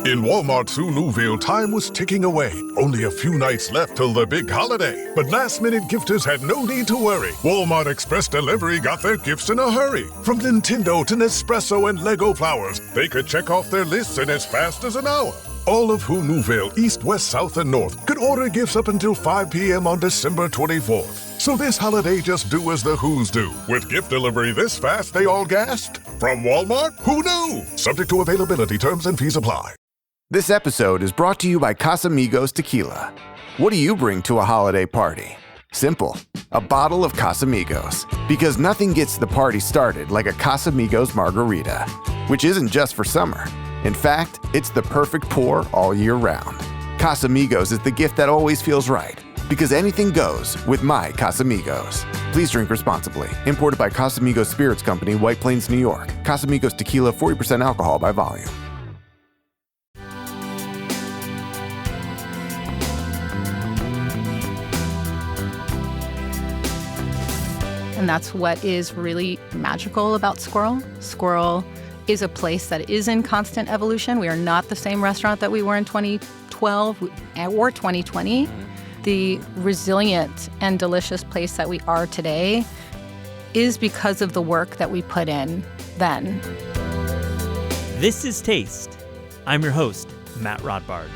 In Walmart's Nouvelle, time was ticking away. Only a few nights left till the big holiday. But last-minute gifters had no need to worry. Walmart Express Delivery got their gifts in a hurry. From Nintendo to Nespresso and Lego flowers, they could check off their lists in as fast as an hour. All of Nouvelle, East, West, South, and North, could order gifts up until 5 p.m. on December 24th. So this holiday, just do as the Who's do. With gift delivery this fast, they all gasped. From Walmart, who knew? Subject to availability, terms and fees apply. This episode is brought to you by Casamigos Tequila. What do you bring to a holiday party? Simple. A bottle of Casamigos. Because nothing gets the party started like a Casamigos margarita, which isn't just for summer. In fact, it's the perfect pour all year round. Casamigos is the gift that always feels right. Because anything goes with my Casamigos. Please drink responsibly. Imported by Casamigos Spirits Company, White Plains, New York. Casamigos Tequila, 40% alcohol by volume. And that's what is really magical about Sqirl. Sqirl is a place that is in constant evolution. We are not the same restaurant that we were in 2012 or 2020. The resilient and delicious place that we are today is because of the work that we put in then. This is Taste. I'm your host, Matt Rodbard.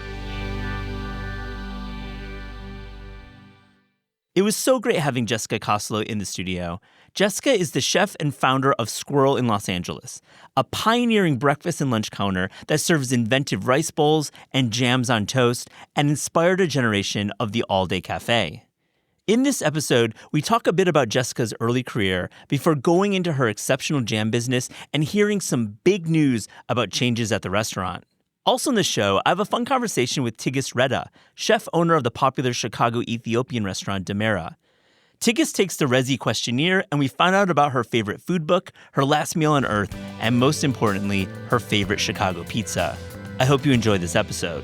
It was so great having Jessica Koslow in the studio. Jessica is the chef and founder of Sqirl in Los Angeles, a pioneering breakfast and lunch counter that serves inventive rice bowls and jams on toast and inspired a generation of the all-day cafe. In this episode, we talk a bit about Jessica's early career before going into her exceptional jam business and hearing some big news about changes at the restaurant. Also in the show, I have a fun conversation with Tigist Reda, chef-owner of the popular Chicago Ethiopian restaurant Demera. Tigist takes the Resi questionnaire, and we find out about her favorite food book, her last meal on Earth, and most importantly, her favorite Chicago pizza. I hope you enjoy this episode.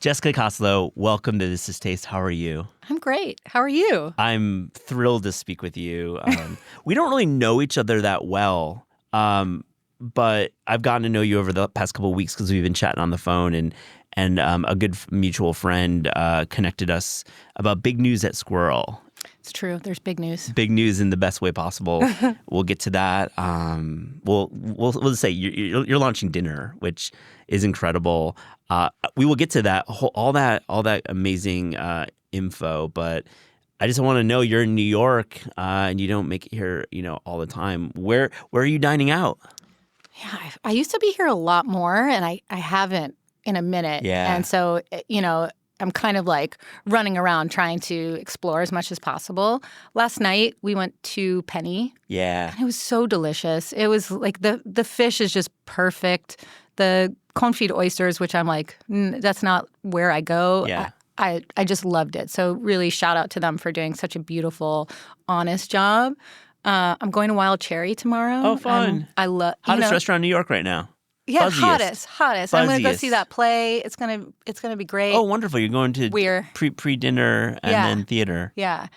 Jessica Koslow, welcome to This Is Taste. How are you? I'm great. How are you? I'm thrilled to speak with you. We don't really know each other that well. But I've gotten to know you over the past couple of weeks because we've been chatting on the phone, and a good mutual friend connected us about big news at Sqirl. It's true. There's big news. Big news in the best way possible. We'll get to that. We'll just say you're launching dinner, which is incredible. We will get to that all that amazing info, but I just want to know, you're in New York and you don't make it here, all the time. Where are you dining out? Yeah, I used to be here a lot more, and I haven't in a minute. Yeah. And so, I'm kind of like running around trying to explore as much as possible. Last night, we went to Penny. Yeah. And it was so delicious. It was like the fish is just perfect. The confit oysters, which I'm like, that's not where I go. Yeah. I just loved it. So really shout out to them for doing such a beautiful, honest job. I'm going to Wild Cherry tomorrow. Oh, fun. I love Hottest restaurant in New York right now. Yeah, Fuzziest. hottest. I'm going to go Fuzziest. see that play. It's gonna be great. Oh, wonderful. You're going to We're pre-dinner and then theater. Yeah.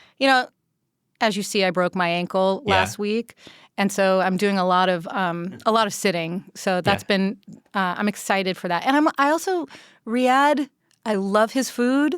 As you see, I broke my ankle last week. And so I'm doing a lot of sitting. So that's been I'm excited for that. And I also Riyadh, I love his food.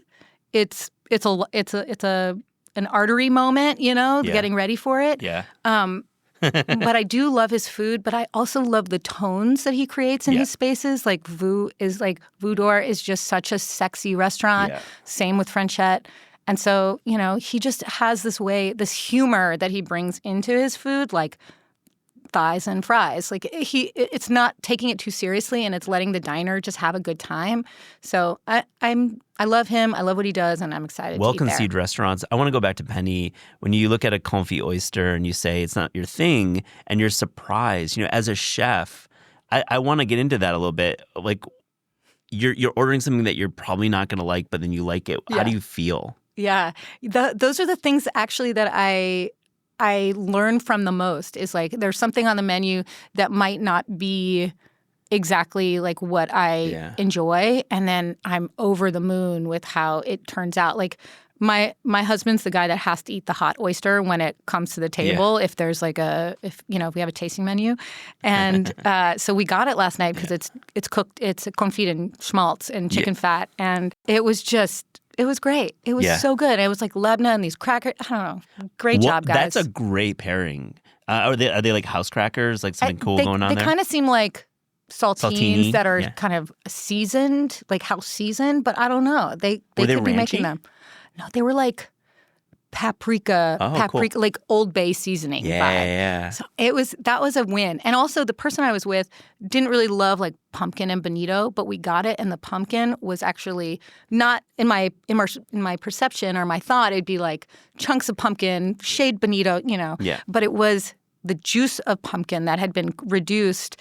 It's an artery moment, getting ready for it. Yeah. But I do love his food, but I also love the tones that he creates in his spaces. Like Voudor is just such a sexy restaurant. Yeah. Same with Frenchette. And so, he just has this humor that he brings into his food, like thighs and fries. Like it's not taking it too seriously, and it's letting the diner just have a good time. So I love him. I love what he does, and I'm excited to eat there. Well-conceived restaurants. I want to go back to Penny. When you look at a confit oyster and you say it's not your thing, and you're surprised, as a chef, I want to get into that a little bit. Like you're ordering something that you're probably not going to like, but then you like it. Yeah. How do you feel? Yeah, those are the things actually that I learn from the most. Is like there's something on the menu that might not be exactly like what I enjoy, and then I'm over the moon with how it turns out. Like My husband's the guy that has to eat the hot oyster when it comes to the table. If there's like if we have a tasting menu, and so we got it last night because it's cooked. It's confit in schmaltz and chicken fat, and it was great. It was so good. It was like Lebna and these crackers. I don't know. Great job, guys. That's a great pairing. Are they like house crackers? Like something cool going on there? They kind of seem like saltines that are kind of seasoned, like house seasoned, but I don't know. They could be making them. No, they were like paprika, cool. Like Old Bay seasoning vibe. Yeah. So that was a win. And also the person I was with didn't really love like pumpkin and bonito, but we got it, and the pumpkin was actually not in my perception or my thought. It'd be like chunks of pumpkin, shade bonito, Yeah. But it was the juice of pumpkin that had been reduced,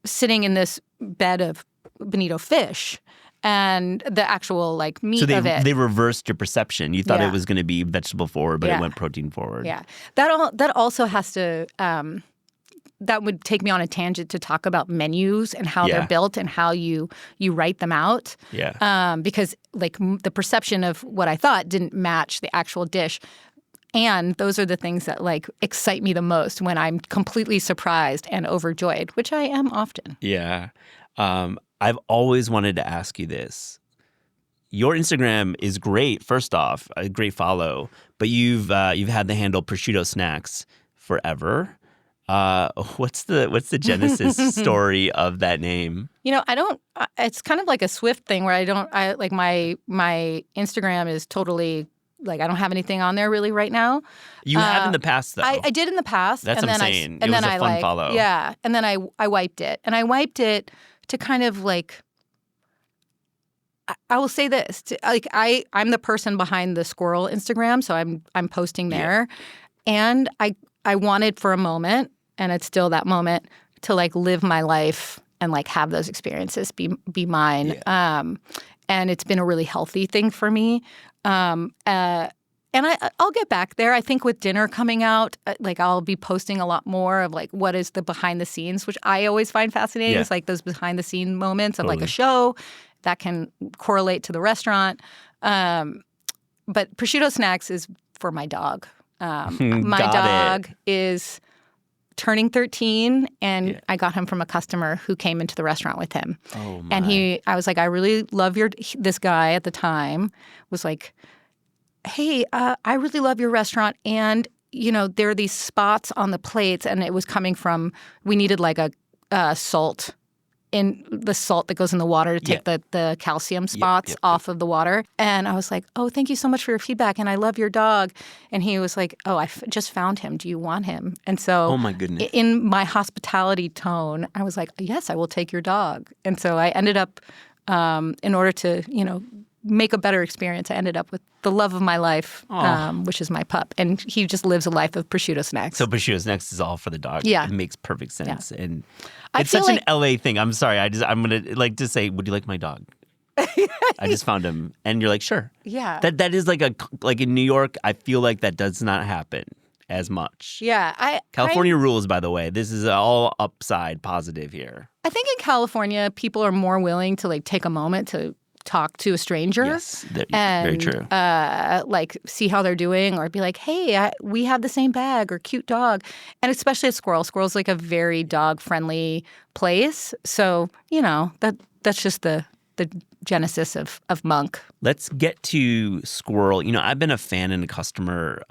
sitting in this bed of bonito fish. And the actual like meat of it. They reversed your perception. You thought it was going to be vegetable forward, but it went protein forward. Yeah, that also has to. That would take me on a tangent to talk about menus and how they're built and how you write them out. Yeah. Because like the perception of what I thought didn't match the actual dish. And those are the things that like excite me the most when I'm completely surprised and overjoyed, which I am often. Yeah. I've always wanted to ask you this. Your Instagram is great, first off, a great follow, but you've had the handle Prosciutto Snacks forever. What's the genesis story of that name? I don't. It's kind of like a Swift thing where I like my Instagram is totally like I don't have anything on there really right now. You have in the past though. I did in the past. That's what I'm saying. It was a fun follow. Yeah, and then I wiped it, and I wiped it to kind of like. I will say this: I'm the person behind the Sqirl Instagram, so I'm posting there, and I wanted for a moment, and it's still that moment, to like live my life and like have those experiences be mine. Yeah. And it's been a really healthy thing for me. And I'll get back there. I think with dinner coming out, like I'll be posting a lot more of like what is the behind the scenes, which I always find fascinating. Yeah. It's like those behind the scene moments of like a show that can correlate to the restaurant. But Prosciutto Snacks is for my dog. My dog is turning 13, and I got him from a customer who came into the restaurant with him. Oh my. And I was like, I really love this guy at the time was like, hey, I really love your restaurant. And, there are these spots on the plates, and it was coming from, we needed like a salt in the salt that goes in the water to take the calcium spots off of the water. And I was like, oh, thank you so much for your feedback. And I love your dog. And he was like, oh, I just found him. Do you want him? And so oh my goodness. In my hospitality tone, I was like, yes, I will take your dog. And so I ended up, in order to, make a better experience, I ended up with the love of my life, which is my pup. And he just lives a life of Prosciutto Snacks. So Prosciutto Snacks is all for the dog. Yeah. It makes perfect sense. Yeah. And I it's feel such like, an LA thing. I'm sorry. I'm going to like to say, would you like my dog? I just found him. And you're like, sure. Yeah. That is like in New York, I feel like that does not happen as much. Yeah. California rules, by the way. This is all upside positive here. I think in California, people are more willing to like take a moment to talk to a stranger. Yes, and, very true. Like see how they're doing, or be like, hey, we have the same bag, or cute dog. And especially at Sqirl. Sqirl's like a very dog-friendly place. So, that's just the genesis of Monk. Let's get to Sqirl. I've been a fan and a customer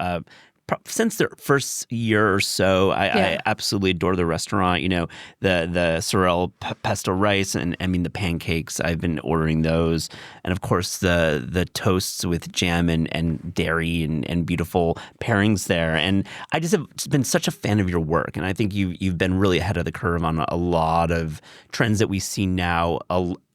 since the first year or so. I absolutely adore the restaurant. The Sqirl pesto rice and the pancakes. I've been ordering those, and of course the toasts with jam and dairy and beautiful pairings there. And I just have been such a fan of your work, and I think you've been really ahead of the curve on a lot of trends that we see now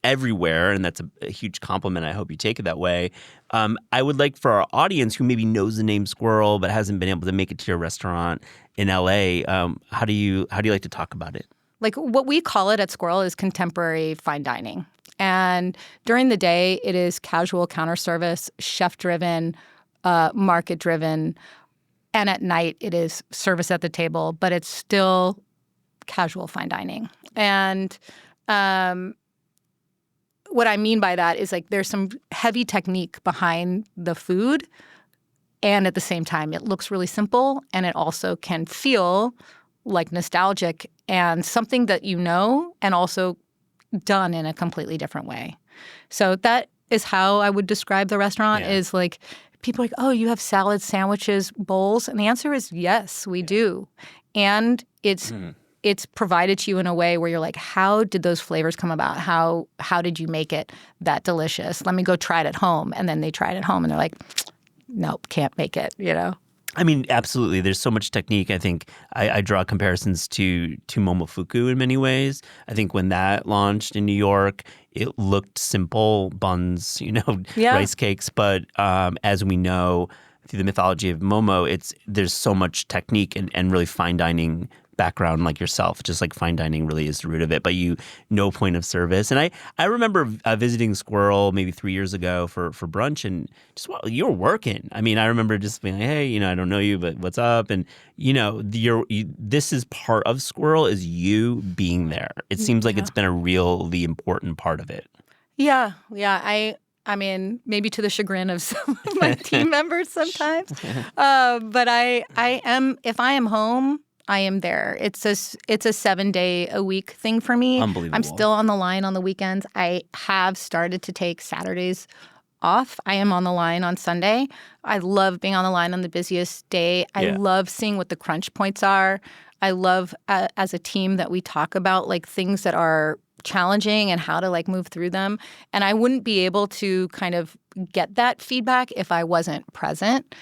everywhere, and that's a huge compliment. I hope you take it that way. I would like for our audience who maybe knows the name Sqirl but hasn't been able to make it to your restaurant in LA, how do you like to talk about it? Like what we call it at Sqirl is contemporary fine dining. And during the day, it is casual counter service, chef-driven, market-driven. And at night, it is service at the table, but it's still casual fine dining. And what I mean by that is like there's some heavy technique behind the food, and at the same time it looks really simple, and it also can feel like nostalgic and something that you know, and also done in a completely different way. So that is how I would describe the restaurant. Is like people are like, oh, you have salads, sandwiches, bowls, and the answer is yes, we do, and it's provided to you in a way where you're like, how did those flavors come about? How did you make it that delicious? Let me go try it at home. And then they try it at home and they're like, nope, can't make it, you know? I mean, absolutely. There's so much technique. I think I draw comparisons to Momofuku in many ways. I think when that launched in New York, it looked simple, buns, rice cakes. But as we know through the mythology of Momo, there's so much technique and really fine dining background like yourself. Just like fine dining really is the root of it, but no point of service. And I remember visiting Sqirl maybe 3 years ago for brunch, and just you were working. I mean, I remember just being like, hey, I don't know you, but what's up? And this is part of Sqirl, is you being there. It seems like it's been a really important part of it. Yeah. I mean, maybe to the chagrin of some of my team members sometimes. But I am, if I am home, I am there. It's a 7-day-a-week thing for me. Unbelievable. I'm still on the line on the weekends. I have started to take Saturdays off. I am on the line on Sunday. I love being on the line on the busiest day. I love seeing what the crunch points are. I love, as a team, that we talk about like things that are challenging and how to like move through them. And I wouldn't be able to kind of get that feedback if I wasn't present.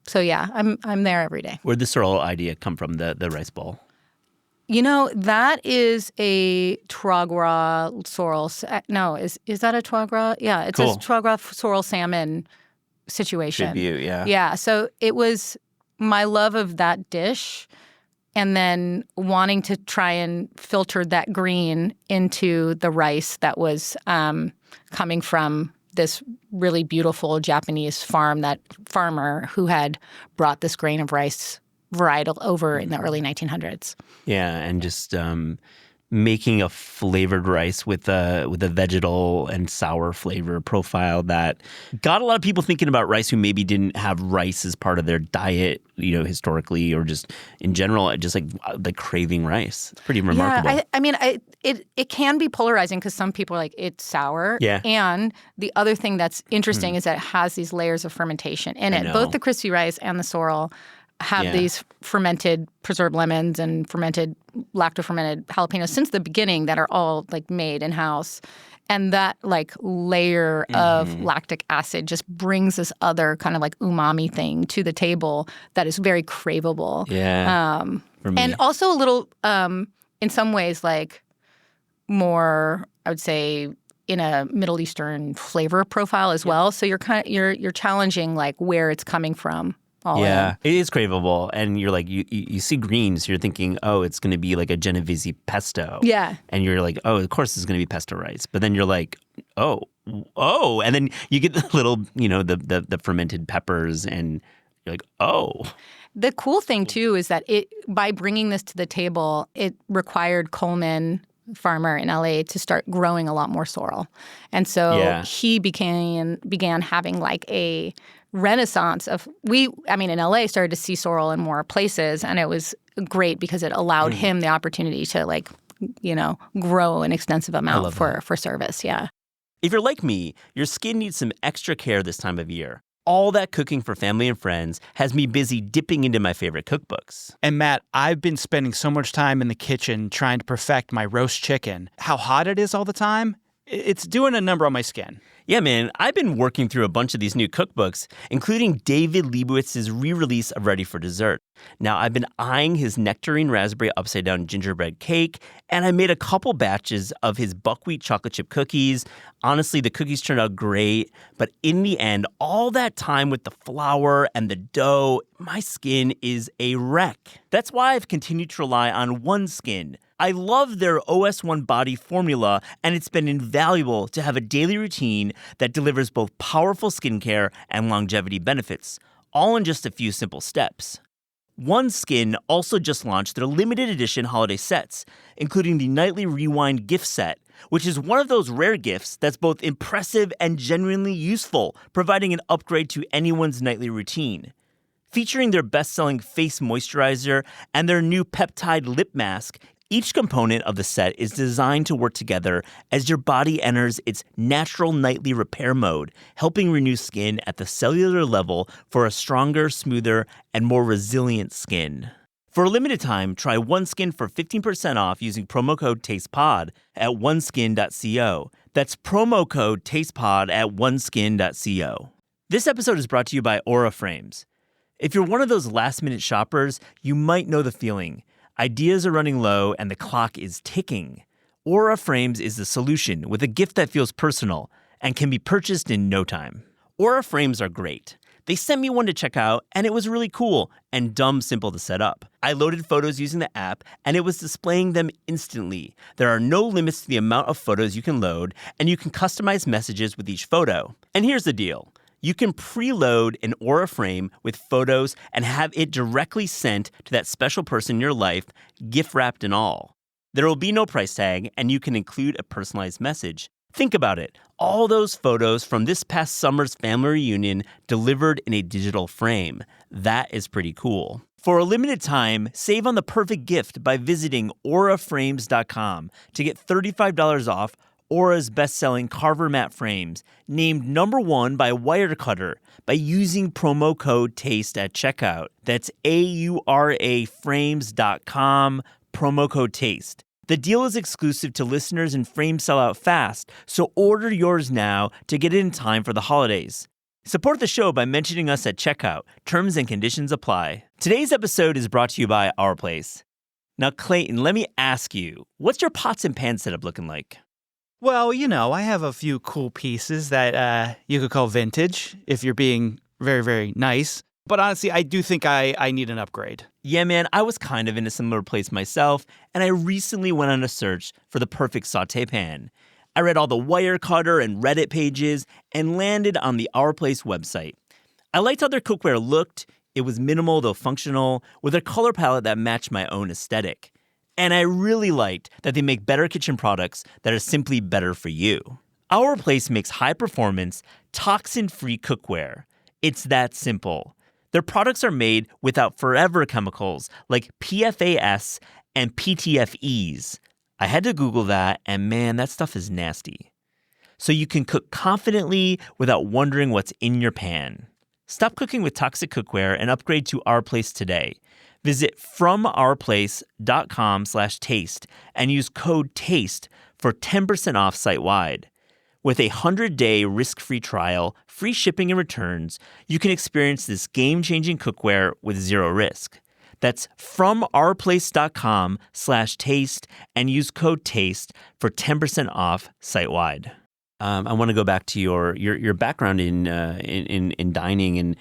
So yeah, I'm there every day. Where'd the Sqirl idea come from, the rice bowl? That is a Trogra sorrel. No, is that a Trogra? Yeah, it's cool. A Trogra sorrel salmon situation. Tribute, yeah. Yeah, so it was my love of that dish, and then wanting to try and filter that green into the rice that was coming from this really beautiful Japanese farmer who had brought this grain of rice varietal over in the early 1900s. Yeah, and just making a flavored rice with a vegetal and sour flavor profile that got a lot of people thinking about rice who maybe didn't have rice as part of their diet, historically, or just in general, just like craving rice. It's pretty remarkable. Yeah, I mean, it can be polarizing because some people are like, it's sour. Yeah. And the other thing that's interesting is that it has these layers of fermentation in it. Both the crispy rice and the sorrel have these fermented preserved lemons and lacto-fermented jalapenos since the beginning that are all like made in-house. And that like layer of lactic acid just brings this other kind of like umami thing to the table that is very craveable. Yeah, for me. And also a little, in some ways, like more, I would say, in a Middle Eastern flavor profile as well. So you're challenging like where it's coming from. It is craveable, and you're like you see greens, you're thinking, oh, it's going to be like a Genovese pesto. Yeah, and you're like, oh, of course it's going to be pesto rice. But then you're like, oh, and then you get the little, the fermented peppers, and you're like, oh. The cool thing too is that by bringing this to the table, it required Coleman, farmer in LA, to start growing a lot more sorrel, and so he began having like a renaissance of in LA started to see sorrel in more places, and it was great because it allowed him the opportunity to like, grow an extensive amount for service. Yeah. If you're like me, your skin needs some extra care this time of year. All that cooking for family and friends has me busy dipping into my favorite cookbooks. And Matt, I've been spending so much time in the kitchen trying to perfect my roast chicken. How hot it is all the time, it's doing a number on my skin. Yeah, man, I've been working through a bunch of these new cookbooks, including David Leibowitz's re-release of Ready for Dessert. Now, I've been eyeing his nectarine raspberry upside-down gingerbread cake, and I made a couple batches of his buckwheat chocolate chip cookies. Honestly, the cookies turned out great, but in the end, all that time with the flour and the dough, my skin is a wreck. That's why I've continued to rely on OneSkin. I love their OS1 body formula, and it's been invaluable to have a daily routine that delivers both powerful skincare and longevity benefits, all in just a few simple steps. OneSkin also just launched their limited edition holiday sets, including the Nightly Rewind gift set, which is one of those rare gifts that's both impressive and genuinely useful, providing an upgrade to anyone's nightly routine. Featuring their best-selling face moisturizer and their new peptide lip mask, each component of the set is designed to work together as your body enters its natural nightly repair mode, helping renew skin at the cellular level for a stronger, smoother, and more resilient skin. For a limited time, try OneSkin for 15% off using promo code TASTEPOD at oneskin.co. That's promo code TASTEPOD at oneskin.co. This episode is brought to you by Aura Frames. If you're one of those last-minute shoppers, you might know the feeling. Ideas are running low and the clock is ticking. Aura Frames is the solution with a gift that feels personal and can be purchased in no time. Aura Frames are great. They sent me one to check out, and it was really cool and dumb simple to set up. I loaded photos using the app, and it was displaying them instantly. There are no limits to the amount of photos you can load, and you can customize messages with each photo. And here's the deal. You can preload an Aura frame with photos and have it directly sent to that special person in your life, gift wrapped and all. There will be no price tag, and you can include a personalized message. Think about it. All those photos from this past summer's family reunion delivered in a digital frame. That is pretty cool. For a limited time, save on the perfect gift by visiting auraframes.com to get $35 off Aura's best-selling Carver matte frames, named #1 by Wirecutter, by using promo code TASTE at checkout. That's auraframes.com, promo code TASTE. The deal is exclusive to listeners and frames sell out fast, so order yours now to get it in time for the holidays. Support the show by mentioning us at checkout. Terms and conditions apply. Today's episode is brought to you by Our Place. Now, Clayton, let me ask you, what's your pots and pans setup looking like? Well, I have a few cool pieces that you could call vintage if you're being very, very nice. But honestly, I do think I need an upgrade. Yeah, man, I was kind of in a similar place myself, and I recently went on a search for the perfect sauté pan. I read all the Wirecutter and Reddit pages and landed on the Our Place website. I liked how their cookware looked. It was minimal, though functional, with a color palette that matched my own aesthetic. And I really liked that they make better kitchen products that are simply better for you. Our Place makes high-performance, toxin-free cookware. It's that simple. Their products are made without forever chemicals like PFAS and PTFEs. I had to Google that, and man, that stuff is nasty. So you can cook confidently without wondering what's in your pan. Stop cooking with toxic cookware and upgrade to Our Place today. Visit FromOurPlace.com/taste and use code TASTE for 10% off site-wide. With a 100-day risk-free trial, free shipping and returns, you can experience this game-changing cookware with zero risk. That's FromOurPlace.com/taste and use code TASTE for 10% off site-wide. I want to go back to your background in dining, and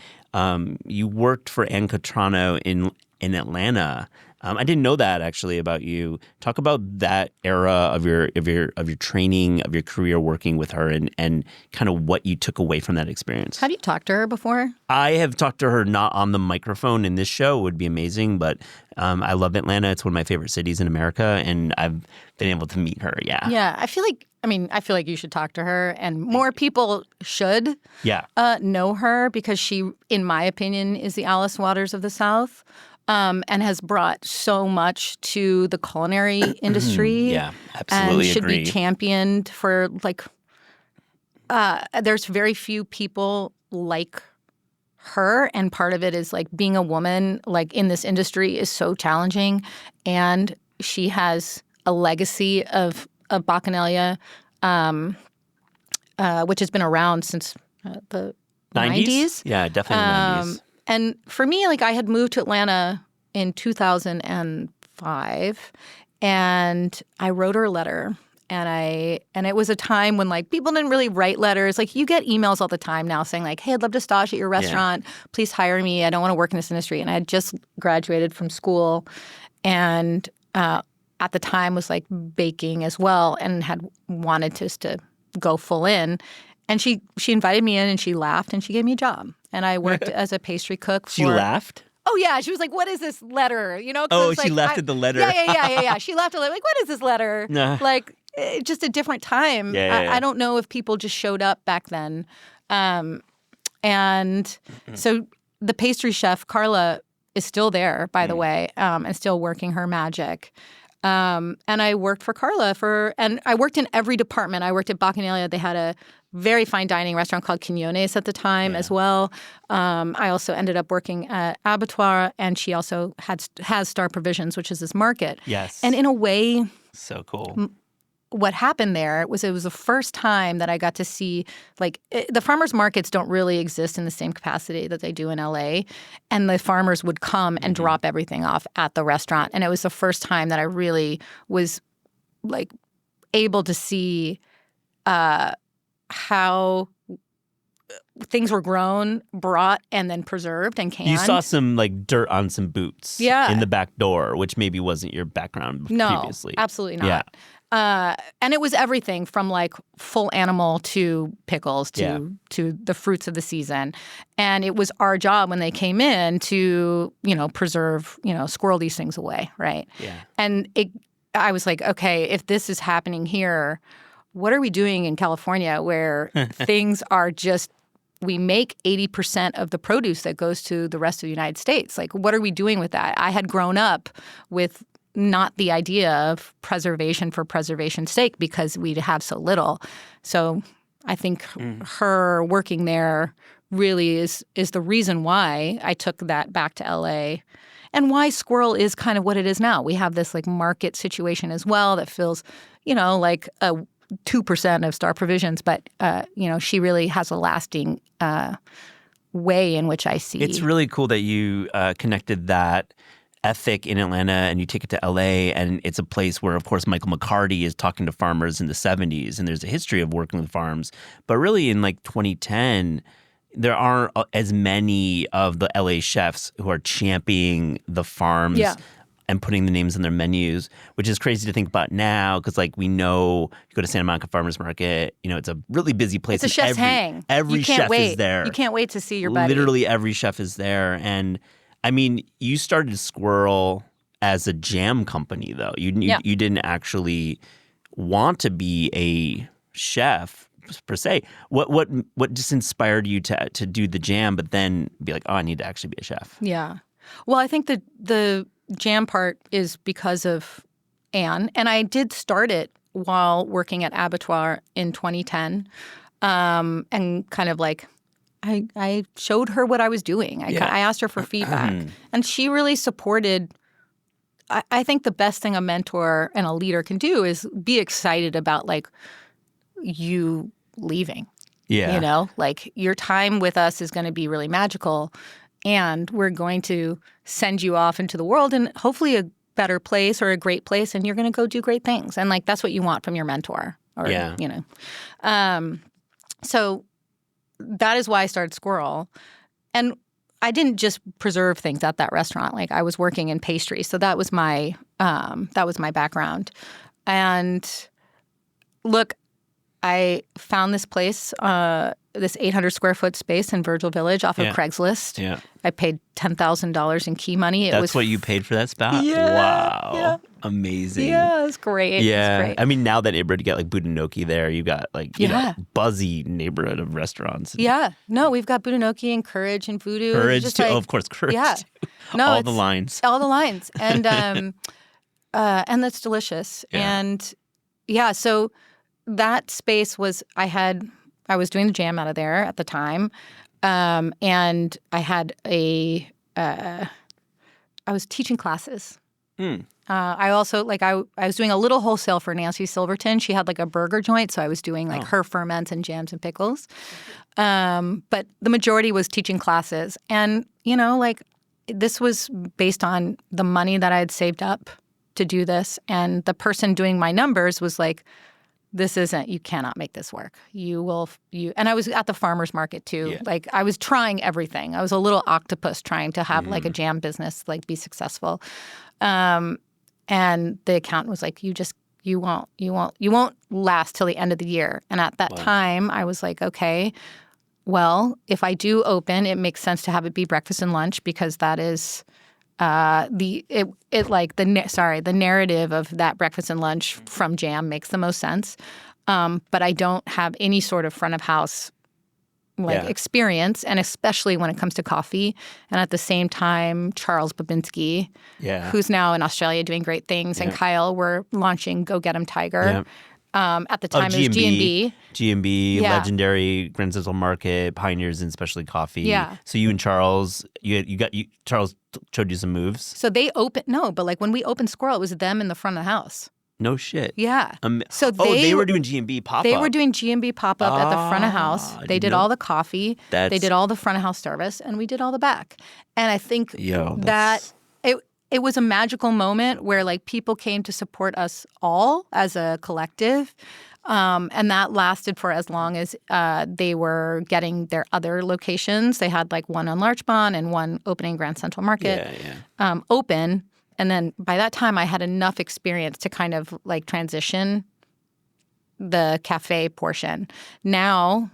you worked for Ann Cotrano in Atlanta. I didn't know that actually about you. Talk about that era of your training, of your career working with her, and kind of what you took away from that experience. Have you talked to her before? I have talked to her not on the microphone in this show. It would be amazing, but I love Atlanta. It's one of my favorite cities in America, and I've been able to meet her. Yeah. Yeah, I feel like you should talk to her, and more people should know her, because she, in my opinion, is the Alice Waters of the South. And has brought so much to the culinary industry. Yeah, absolutely and should agree. be championed for, there's very few people like her, and part of it is, being a woman, in this industry is so challenging, and she has a legacy of Bacchanalia, which has been around since the 90s. Yeah, definitely the 90s. And for me, I had moved to Atlanta in 2005, and I wrote her a letter. And it was a time when people didn't really write letters. You get emails all the time now saying hey, I'd love to stage at your restaurant. Yeah. Please hire me. I don't want to work in this industry. And I had just graduated from school, and at the time was baking as well, and had wanted to go full in. And she invited me in, and she laughed, and she gave me a job. And I worked as a pastry cook. She laughed? Oh, yeah. She was like, what is this letter? Oh, she laughed at the letter. Yeah. She laughed at what is this letter? Nah. just a different time. Yeah. I don't know if people just showed up back then. And so the pastry chef, Carla, is still there, by the way, and still working her magic. And I worked for Carla and I worked in every department. I worked at Bacchanalia. They had a very fine dining restaurant called Quinones at the time as well. I also ended up working at Abattoir, and she also has Star Provisions, which is this market. Yes. And in a way, so cool. What happened there was it was the first time that I got to see, like, the farmers markets don't really exist in the same capacity that they do in LA. And the farmers would come and drop everything off at the restaurant. And it was the first time that I really was, like, able to see how things were grown, brought, and then preserved and canned. You saw some like dirt on some boots in the back door, which maybe wasn't your background previously. No, absolutely not. And it was everything from like full animal to pickles to the fruits of the season. And it was our job when they came in to, preserve, squirrel these things away, right? Yeah. And I was like, okay, if this is happening here, what are we doing in California where things are just, we make 80% of the produce that goes to the rest of the United States? Like, what are we doing with that? I had grown up with not the idea of preservation for preservation's sake because we'd have so little. So I think her working there really is the reason why I took that back to LA and why Sqirl is kind of what it is now. We have this like market situation as well that feels, like a 2% of Star Provisions, but she really has a lasting way in which I see. It's really cool that you connected that ethic in Atlanta and you take it to LA, and it's a place where, of course, Michael McCarty is talking to farmers in the 70s, and there's a history of working with farms. But really in like 2010, there aren't as many of the LA chefs who are championing the farms and putting the names on their menus, which is crazy to think about now because, like, we know you go to Santa Monica Farmers Market, it's a really busy place. It's a chef's hang. Every chef is there. You can't wait to see your buddy. Literally every chef is there. And, I mean, you started Sqirl as a jam company, though. You didn't actually want to be a chef, per se. What just inspired you to do the jam but then be like, oh, I need to actually be a chef? Yeah. Well, I think the jam part is because of Anne. And I did start it while working at Abattoir in 2010. And kind of like I showed her what I was doing. I asked her for feedback. And she really supported. I think the best thing a mentor and a leader can do is be excited about like you leaving. Yeah. Like your time with us is going to be really magical. And we're going to send you off into the world and hopefully a better place or a great place, and you're going to go do great things. And like that's what you want from your mentor. So that is why I started Sqirl. And I didn't just preserve things at that restaurant. Like I was working in pastry, so that was my background. And look, I found this place, this 800 square foot space in Virgil Village off of Craigslist. Yeah. I paid $10,000 in key money. That's what you paid for that spot? Yeah. Wow. Yeah. Amazing. Yeah, it was great. Yeah. It was great. I mean, now that neighborhood, you got like Budinoki there. You got like, buzzy neighborhood of restaurants. Yeah. No, we've got Budinoki and Courage and Voodoo. Courage too. Of course, Courage too. No, all the lines. All the lines. And that's delicious. Yeah. And so that space was, I was doing the jam out of there at the time. And I had I was teaching classes. I also, I was doing a little wholesale for Nancy Silverton. She had like a burger joint, so I was doing like her ferments and jams and pickles. But the majority was teaching classes. And, this was based on the money that I had saved up to do this. And the person doing my numbers was like, you cannot make this work. And I was at the farmer's market too. Yeah. Like I was trying everything. I was a little octopus trying to have like a jam business, like be successful. And the accountant was like, you won't last till the end of the year. And at that time I was like, okay, well, if I do open, it makes sense to have it be breakfast and lunch because that is the narrative of that breakfast and lunch from Jam makes the most sense. But I don't have any sort of front of house experience, and especially when it comes to coffee. And at the same time, Charles Babinski, who's now in Australia doing great things, and Kyle were launching Go Get 'em Tiger. At the time, it was G&B. G&B, legendary Grand Central Market, pioneers in specialty coffee. Yeah. So you and Charles, Charles showed you some moves. So they but when we opened Sqirl, it was them in the front of the house. No shit. Yeah. So they were doing G&B pop-up. They were doing G&B pop-up at the front of house. They did all the coffee. They did all the front of house service, and we did all the back. And I think that it was a magical moment where people came to support us all as a collective. And that lasted for as long as they were getting their other locations. They had one on Larchmont and one opening Grand Central Market open. And then by that time, I had enough experience to kind of transition the cafe portion. Now,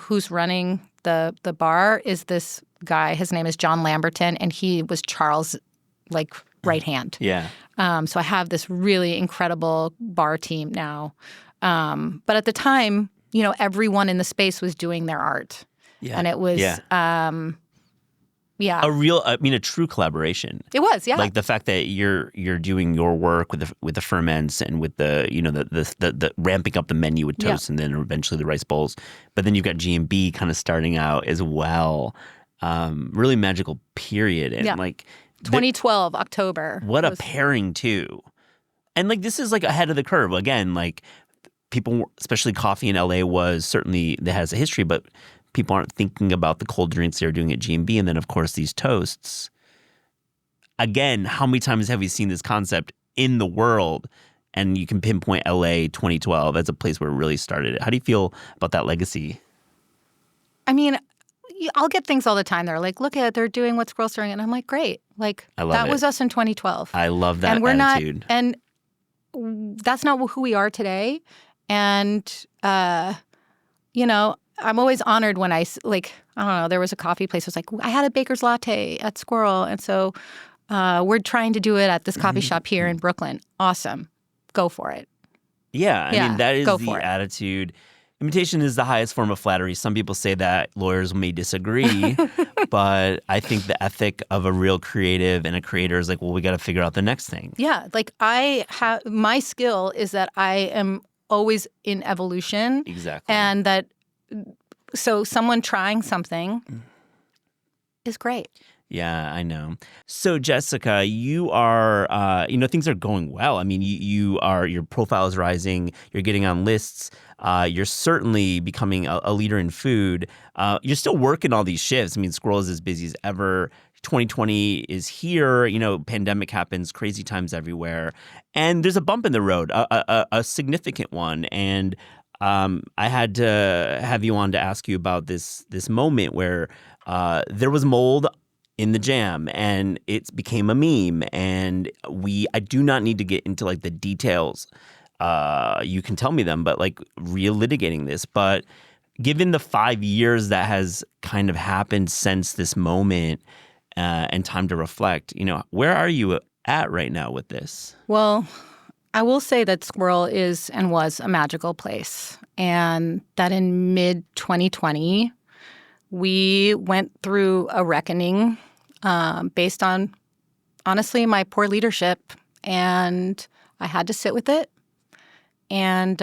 who's running the bar is this guy. His name is John Lamberton, and he was Charles' right hand. Yeah. So I have this really incredible bar team now. But at the time, everyone in the space was doing their art. Yeah. And it was a true collaboration. It was, yeah. The fact that you're doing your work with the ferments and with the ramping up the menu with toast and then eventually the rice bowls. But then you've got G&B kind of starting out as well. Really magical period. And 2012, October. What a pairing too. And this is ahead of the curve. Again, people, especially coffee in LA that has a history, but people aren't thinking about the cold drinks they're doing at G&B. And then, of course, these toasts. Again, how many times have we seen this concept in the world? And you can pinpoint LA 2012 as a place where it really started it. How do you feel about that legacy? I mean, I'll get things all the time. They're look at it, they're doing what Sqirl's doing. And I'm great. I love that it. was us in 2012. I love that and we're attitude. And that's not who we are today. And, I'm always honored when I don't know, there was a coffee place. It was I had a baker's latte at Sqirl. And so we're trying to do it at this coffee shop here in Brooklyn. Awesome. Go for it. Yeah. I mean, that is the attitude. Imitation is the highest form of flattery. Some people say that. Lawyers may disagree. But I think the ethic of a real creative and a creator is we got to figure out the next thing. Yeah. My skill is that I am always in evolution. Exactly. And so someone trying something is great. Yeah, I know. So Jessica, you are, things are going well. I mean, your profile is rising. You're getting on lists. You're certainly becoming a leader in food. You're still working all these shifts. I mean, Sqirl is as busy as ever. 2020 is here. Pandemic happens, crazy times everywhere. And there's a bump in the road, a significant one. And I had to have you on to ask you about this moment where there was mold in the jam and it became a meme. And I do not need to get into the details. You can tell me them, but re-litigating this. But given the 5 years that has kind of happened since this moment and time to reflect, where are you at right now with this? Well, I will say that Sqirl is and was a magical place, and that in mid-2020, we went through a reckoning based on, honestly, my poor leadership, and I had to sit with it. And,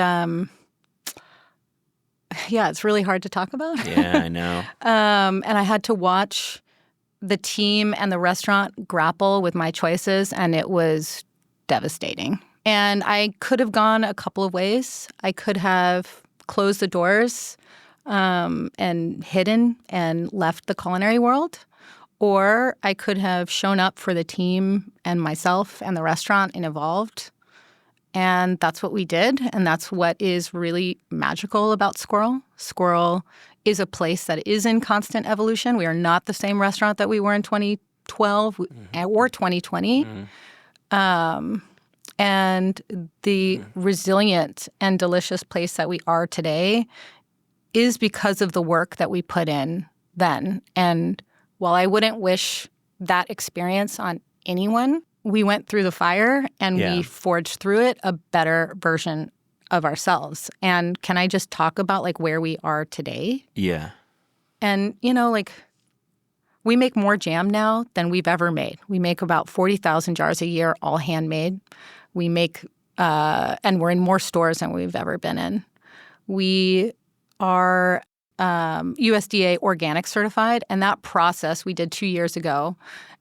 it's really hard to talk about. Yeah, I know. And I had to watch the team and the restaurant grapple with my choices, and it was devastating. And I could have gone a couple of ways. I could have closed the doors and hidden and left the culinary world, or I could have shown up for the team and myself and the restaurant and evolved. And that's what we did, and that's what is really magical about Sqirl. Sqirl is a place that is in constant evolution. We are not the same restaurant that we were in 2012 or 2020. And the resilient and delicious place that we are today is because of the work that we put in then. And while I wouldn't wish that experience on anyone. We went through the fire and we forged through it a better version of ourselves. And can I just talk about like where we are today? Yeah. And, you know, like we make more jam now than we've ever made. We make about 40,000 jars a year, all handmade. We make, and we're in more stores than we've ever been in. We are USDA organic certified, and that process we did 2 years ago.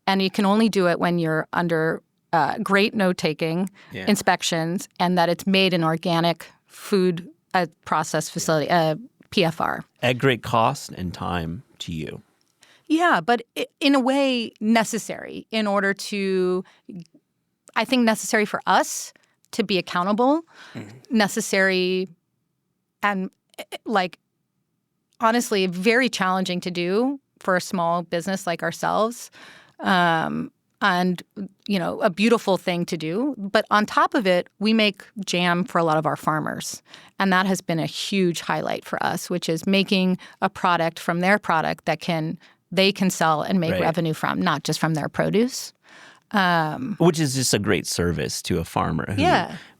And you can only do it when you're under great note-taking inspections and that it's made in organic food process facility, PFR. At great cost and time to you. Yeah, but in a way necessary in order to, I think necessary for us to be accountable, necessary and like honestly very challenging to do for a small business like ourselves. And, you know, a beautiful thing to do. But on top of it, we make jam for a lot of our farmers. And that has been a huge highlight for us, which is making a product from their product that they can sell and make revenue from, not just from their produce. Which is just a great service to a farmer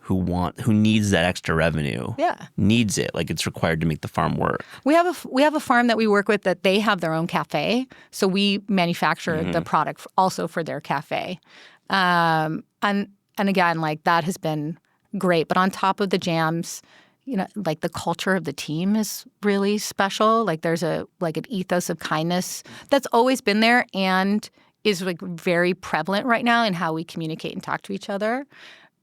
who needs that extra revenue. Yeah. Needs it. Like it's required to make the farm work. We have a farm that we work with that they have their own cafe. So we manufacture the product also for their cafe. And again, like that has been great. But on top of the jams, you know, like the culture of the team is really special. Like there's an ethos of kindness that's always been there and is like very prevalent right now in how we communicate and talk to each other.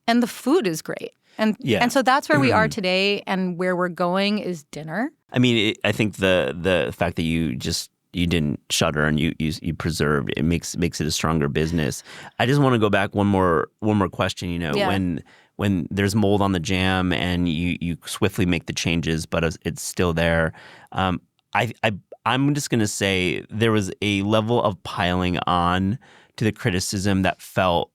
And the food is great. And so that's where we are today, and where we're going is dinner. I mean, I think the fact that you didn't shutter and you preserved it makes it a stronger business. I just want to go back one more question. You know, when there's mold on the jam and you swiftly make the changes, but it's still there. I'm just going to say there was a level of piling on to the criticism that felt.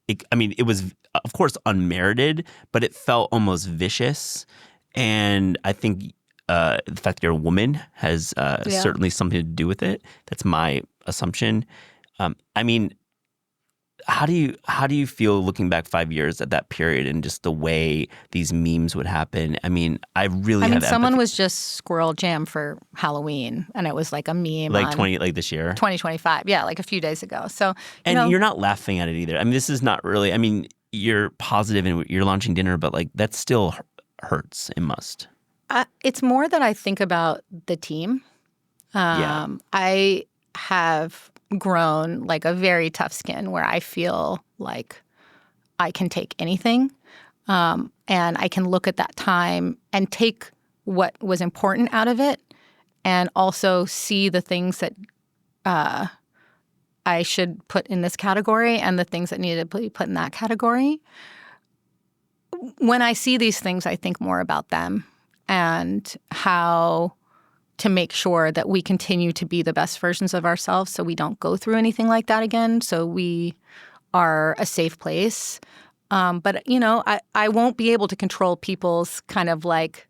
It was, of course, unmerited, but it felt almost vicious. And I think the fact that you're a woman has certainly something to do with it. That's my assumption. I mean, how do you feel looking back 5 years at that period and just the way these memes would happen? I mean, someone was just Sqirl jam for Halloween, and it was like a meme, like this year, 2025, like a few days ago. So, you're not laughing at it either. I mean, this is not really. I mean, you're positive and you're launching dinner, but like that still hurts. It must. It's more that I think about the team. I have grown like a very tough skin where I feel like I can take anything, and I can look at that time and take what was important out of it and also see the things that I should put in this category and the things that needed to be put in that category. When I see these things, I think more about them and how to make sure that we continue to be the best versions of ourselves so we don't go through anything like that again, so we are a safe place. But, you know, I won't be able to control people's kind of like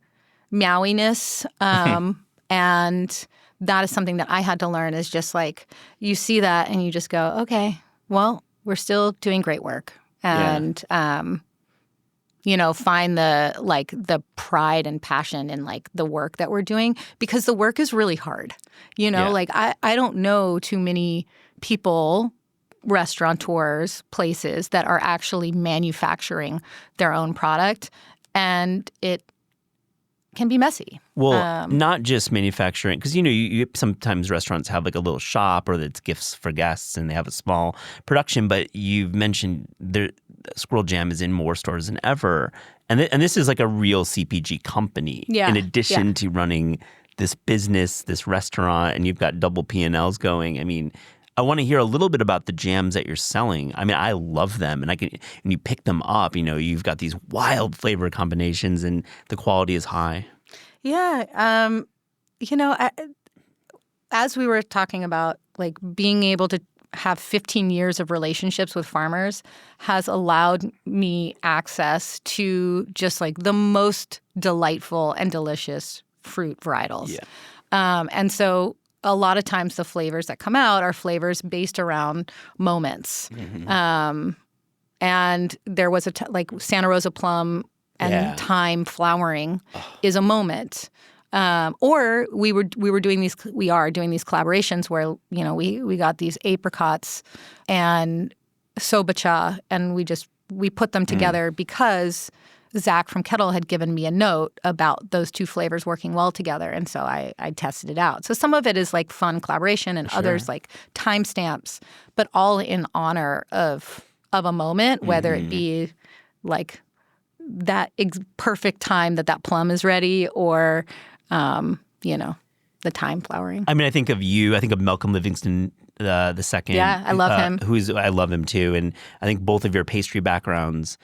meowiness. And that is something that I had to learn is just like you see that and you just go, okay, well, we're still doing great work. And, you know, find the pride and passion in like the work that we're doing because the work is really hard. You know, like I don't know too many people, restaurateurs, places that are actually manufacturing their own product, and it can be messy. Well, not just manufacturing, because, you know, you sometimes restaurants have like a little shop or it's gifts for guests and they have a small production, but you've mentioned Sqirl Jam is in more stores than ever. And this is like a real CPG company in addition to running this business, this restaurant, and you've got double P&Ls going. I mean, I want to hear a little bit about the jams that you're selling. I mean, I love them, and when you pick them up, you know, you've got these wild flavor combinations, and the quality is high. Yeah, you know, as we were talking about, like being able to have 15 years of relationships with farmers has allowed me access to just like the most delightful and delicious fruit varietals. Yeah. And so a lot of times the flavors that come out are flavors based around moments. And there was like Santa Rosa plum and thyme flowering is a moment. Or we are doing these collaborations where, you know, we got these apricots and sobacha, and we put them together because Zach from Kettle had given me a note about those two flavors working well together, and so I tested it out. So some of it is like fun collaboration, and others like timestamps, but all in honor of a moment, whether it be like that perfect time that plum is ready, or you know, the thyme flowering. I mean, I think of you. I think of Malcolm Livingston the second. Yeah, I love him. I love him too, and I think both of your pastry backgrounds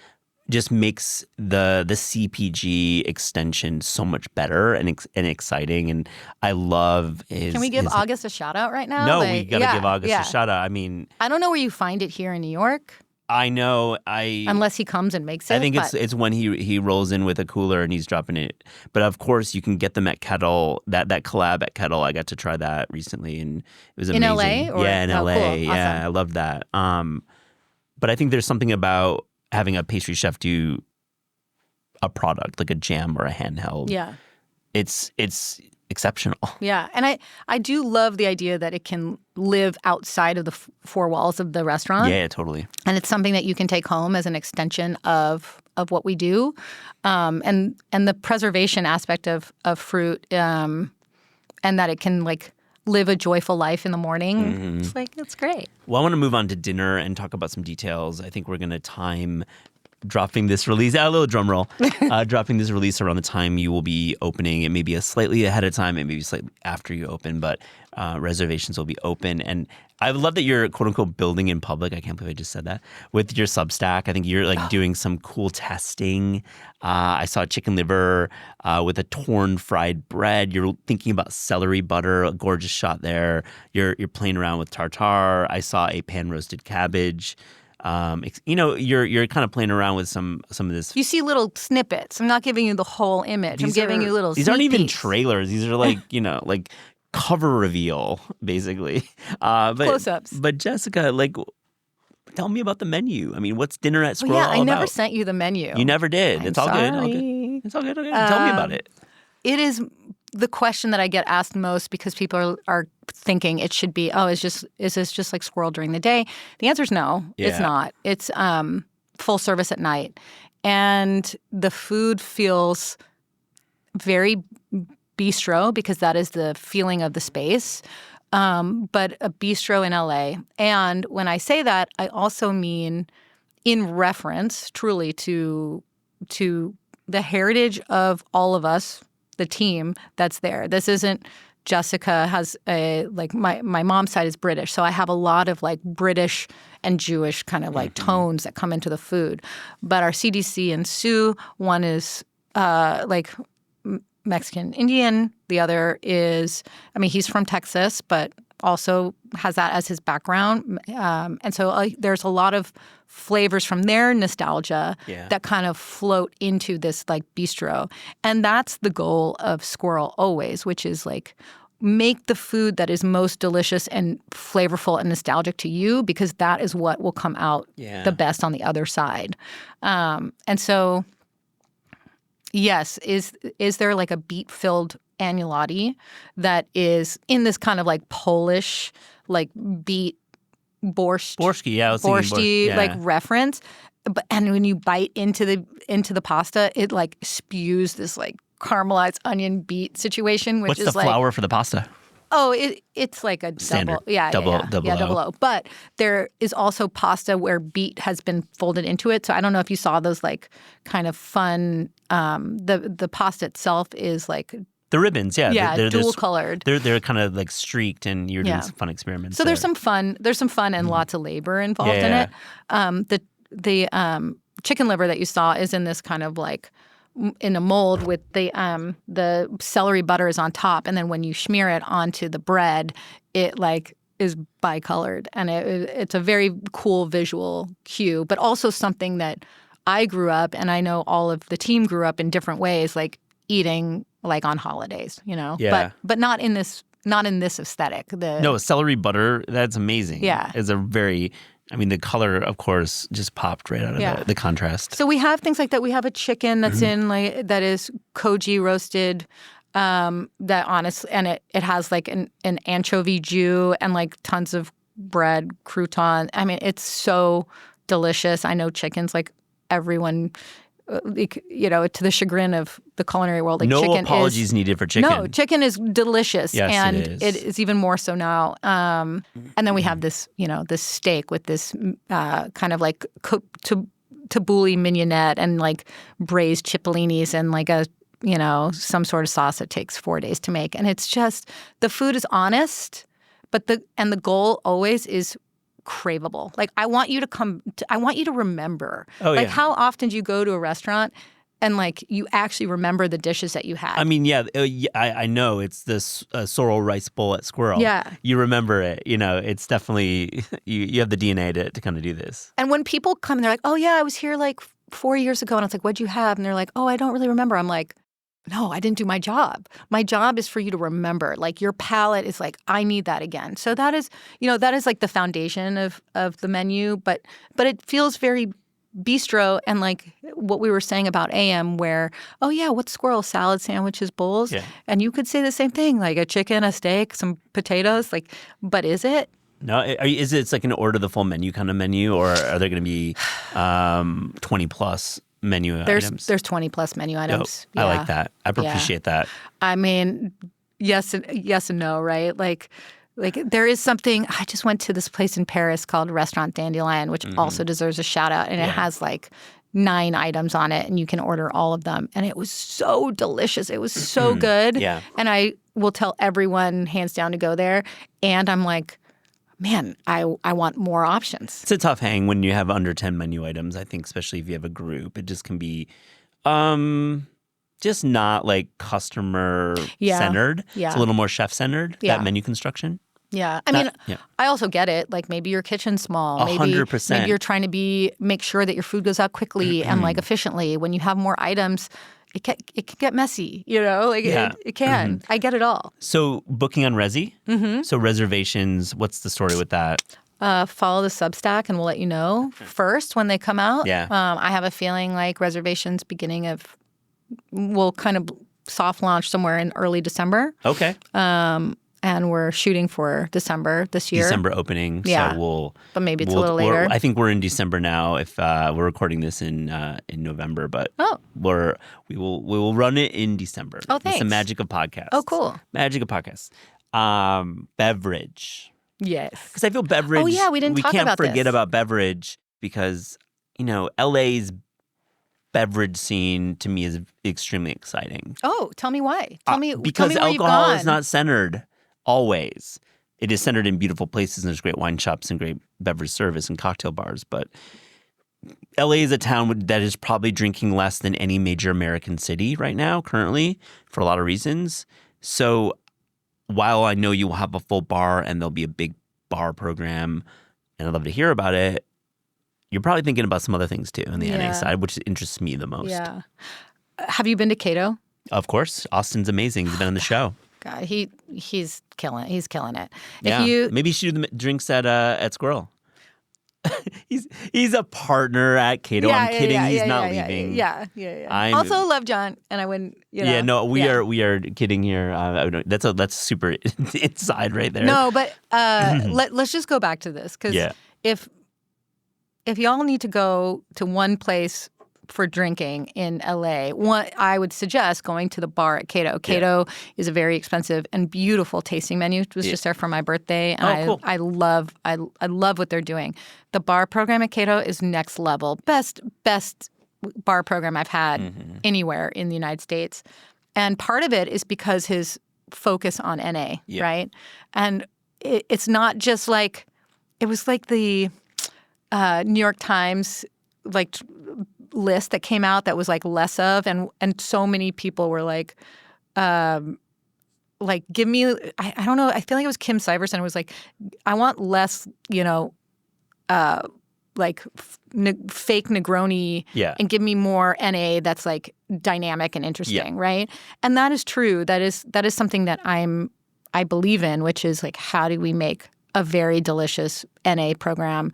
just makes the CPG extension so much better and exciting. And I love his. Can we give August a shout out right now? No, we got to give August a shout out. I mean, I don't know where you find it here in New York. I know. Unless he comes and makes it. I think it's when he rolls in with a cooler and he's dropping it. But of course, you can get them at Kettle. That collab at Kettle, I got to try that recently, and it was amazing. In LA? Yeah, in LA. Cool. Yeah, awesome. I loved that. But I think there's something about having a pastry chef do a product like a jam or a handheld. Yeah, it's exceptional. Yeah, and I do love the idea that it can live outside of the four walls of the restaurant. Yeah, totally. And it's something that you can take home as an extension of what we do, and the preservation aspect of fruit, and that it can like live a joyful life in the morning. It's great. Well, I want to move on to dinner and talk about some details. I think we're going to time dropping this release, a little drum roll, dropping this release around the time you will be opening. It may be a slightly ahead of time, it may be slightly after you open, but reservations will be open. And I love that you're quote unquote building in public. I can't believe I just said that with your Substack. I think you're like doing some cool testing. I saw chicken liver with a torn fried bread. You're thinking about celery butter, a gorgeous shot there. You're playing around with tartare. I saw a pan roasted cabbage. You know, you're kind of playing around with some of this. You see little snippets. I'm not giving you the whole image. I'm giving you little. These aren't even peeks. trailers. These are like like cover reveal, basically. But close-ups. But Jessica, like, tell me about the menu. I mean, what's dinner at Sqirl all about? I never sent you the menu. You never did. I'm it's all sorry. good. All good. It's all good. Okay. Tell me about it. It is the question that I get asked most because people are thinking it should be, is this just like Sqirl during the day? The answer is no, it's not. It's full service at night. And the food feels very bistro because that is the feeling of the space, but a bistro in LA. And when I say that, I also mean in reference truly to the heritage of all of us, the team that's there. This isn't Jessica has my mom's side is British, so I have a lot of like British and Jewish kind of like tones that come into the food. But our CDC and Sue, one is like Mexican Indian, the other is, he's from Texas, but also has that as his background. And so there's a lot of flavors from their nostalgia that kind of float into this like bistro. And that's the goal of Sqirl always, which is like make the food that is most delicious and flavorful and nostalgic to you, because that is what will come out the best on the other side. And so, yes, is there like a beet-filled agnolotti that is in this kind of like Polish, like beet borscht, borscht like reference, and when you bite into the pasta, it like spews this like caramelized onion beet situation, which What's is the flour for the pasta? Oh, it's like a standard double O. O. But there is also pasta where beet has been folded into it. So I don't know if you saw those like kind of fun. The pasta itself is like the ribbons, they're dual colored. They're kind of like streaked, and you're doing some fun experiments. So there's some fun. There's some fun and lots of labor involved in it. The chicken liver that you saw is in this kind of like in a mold with the celery butter is on top, and then when you smear it onto the bread, it like is bicolored, and it's a very cool visual cue, but also something that I grew up, and I know all of the team grew up in different ways, like eating like on holidays, but not in this not in this aesthetic. No, celery butter, that's amazing. Yeah. It's a very, I mean, the color, of course, just popped right out of the contrast. So we have things like that. We have a chicken that's that is koji roasted. That honestly, and it has like an anchovy jus and like tons of bread, crouton. I mean, it's so delicious. I know chickens, like everyone, to the chagrin of the culinary world, like no chicken apologies needed for chicken. No, chicken is delicious, yes, and it is even more so now. And then we have this, this steak with this kind of like tabbouleh mignonette and like braised cipollinis and like a some sort of sauce that takes 4 days to make. And it's just, the food is honest, but the goal always is craveable. Like, I want you to remember. Like, how often do you go to a restaurant and like you actually remember the dishes that you had? I mean, I know it's this sorrel rice bowl at Sqirl. Yeah. You remember it. It's definitely, you have the DNA to kind of do this. And when people come and they're like, oh yeah, I was here like 4 years ago, and it's like, what'd you have? And they're like, oh, I don't really remember. I'm like, no, I didn't do my job. My job is for you to remember. Like, your palate is like, I need that again. So that is like the foundation of the menu. But it feels very bistro, and like what we were saying about AM, where, oh yeah, what's Sqirl? Salad, sandwiches, bowls. Yeah. And you could say the same thing, like a chicken, a steak, some potatoes. Like, but is it? No, it's like an order the full menu kind of menu, or are there going to be 20 plus menu items? There's 20 plus menu items. I like that. I appreciate that. I mean, yes and no, right? Like there is something. I just went to this place in Paris called Restaurant Dandelion, which also deserves a shout out, and it has like 9 items on it, and you can order all of them. And it was so delicious. It was so good. Yeah. And I will tell everyone hands down to go there. And I'm like, man, I want more options. It's a tough hang when you have under 10 menu items, I think, especially if you have a group. It just can be just not like customer-centered. Yeah. It's a little more chef-centered, that menu construction. Yeah. I mean, I also get it. Like, maybe your kitchen's small. 100%. Maybe you're trying to make sure that your food goes out quickly and like efficiently. When you have more items, it can get messy, it can. I get it all. So booking on Resi? So reservations, what's the story with that? Follow the Substack and we'll let you know first when they come out. Yeah. I have a feeling like reservations we'll kind of soft launch somewhere in early December. Okay. And we're shooting for December this year. December opening. Yeah. So but maybe it's a little later. I think we're in December now. If we're recording this in November, but we will run it in December. Oh, thanks. It's the magic of podcasts. Oh, cool. Magic of podcasts. Beverage. Yes. Because I feel beverage. Oh yeah, we can't forget about beverage because LA's beverage scene to me is extremely exciting. Oh, tell me why. Tell me because where you've alcohol gone. is not centered always. It is centered in beautiful places, and there's great wine shops and great beverage service and cocktail bars. But LA is a town that is probably drinking less than any major American city right now, currently, for a lot of reasons. So while I know you will have a full bar and there'll be a big bar program, and I'd love to hear about it, you're probably thinking about some other things too on the NA side, which interests me the most. Yeah. Have you been to Cato? Of course. Austin's amazing. He's been on the show. God, he's killing it. Yeah. Maybe you should do the drinks at Sqirl. he's a partner at Cato. I'm kidding. He's not leaving. Yeah. I also love John, and I wouldn't. Yeah, no, we are kidding here. That's super inside right there. No, but let's just go back to this because if y'all need to go to one place for drinking in LA, I would suggest going to the bar at Cato. Cato is a very expensive and beautiful tasting menu. It was just there for my birthday, and cool. I love what they're doing. The bar program at Cato is next level. Best bar program I've had anywhere in the United States. And part of it is because his focus on NA, right? And it's not just like it was like the New York Times list that came out that was like less of, and so many people were like give me I don't know, I feel like it was Kim Syverson. It was like, I want less fake Negroni and give me more NA that's like dynamic and interesting, right? And that is true. That is something that I believe in, which is like, how do we make a very delicious NA program?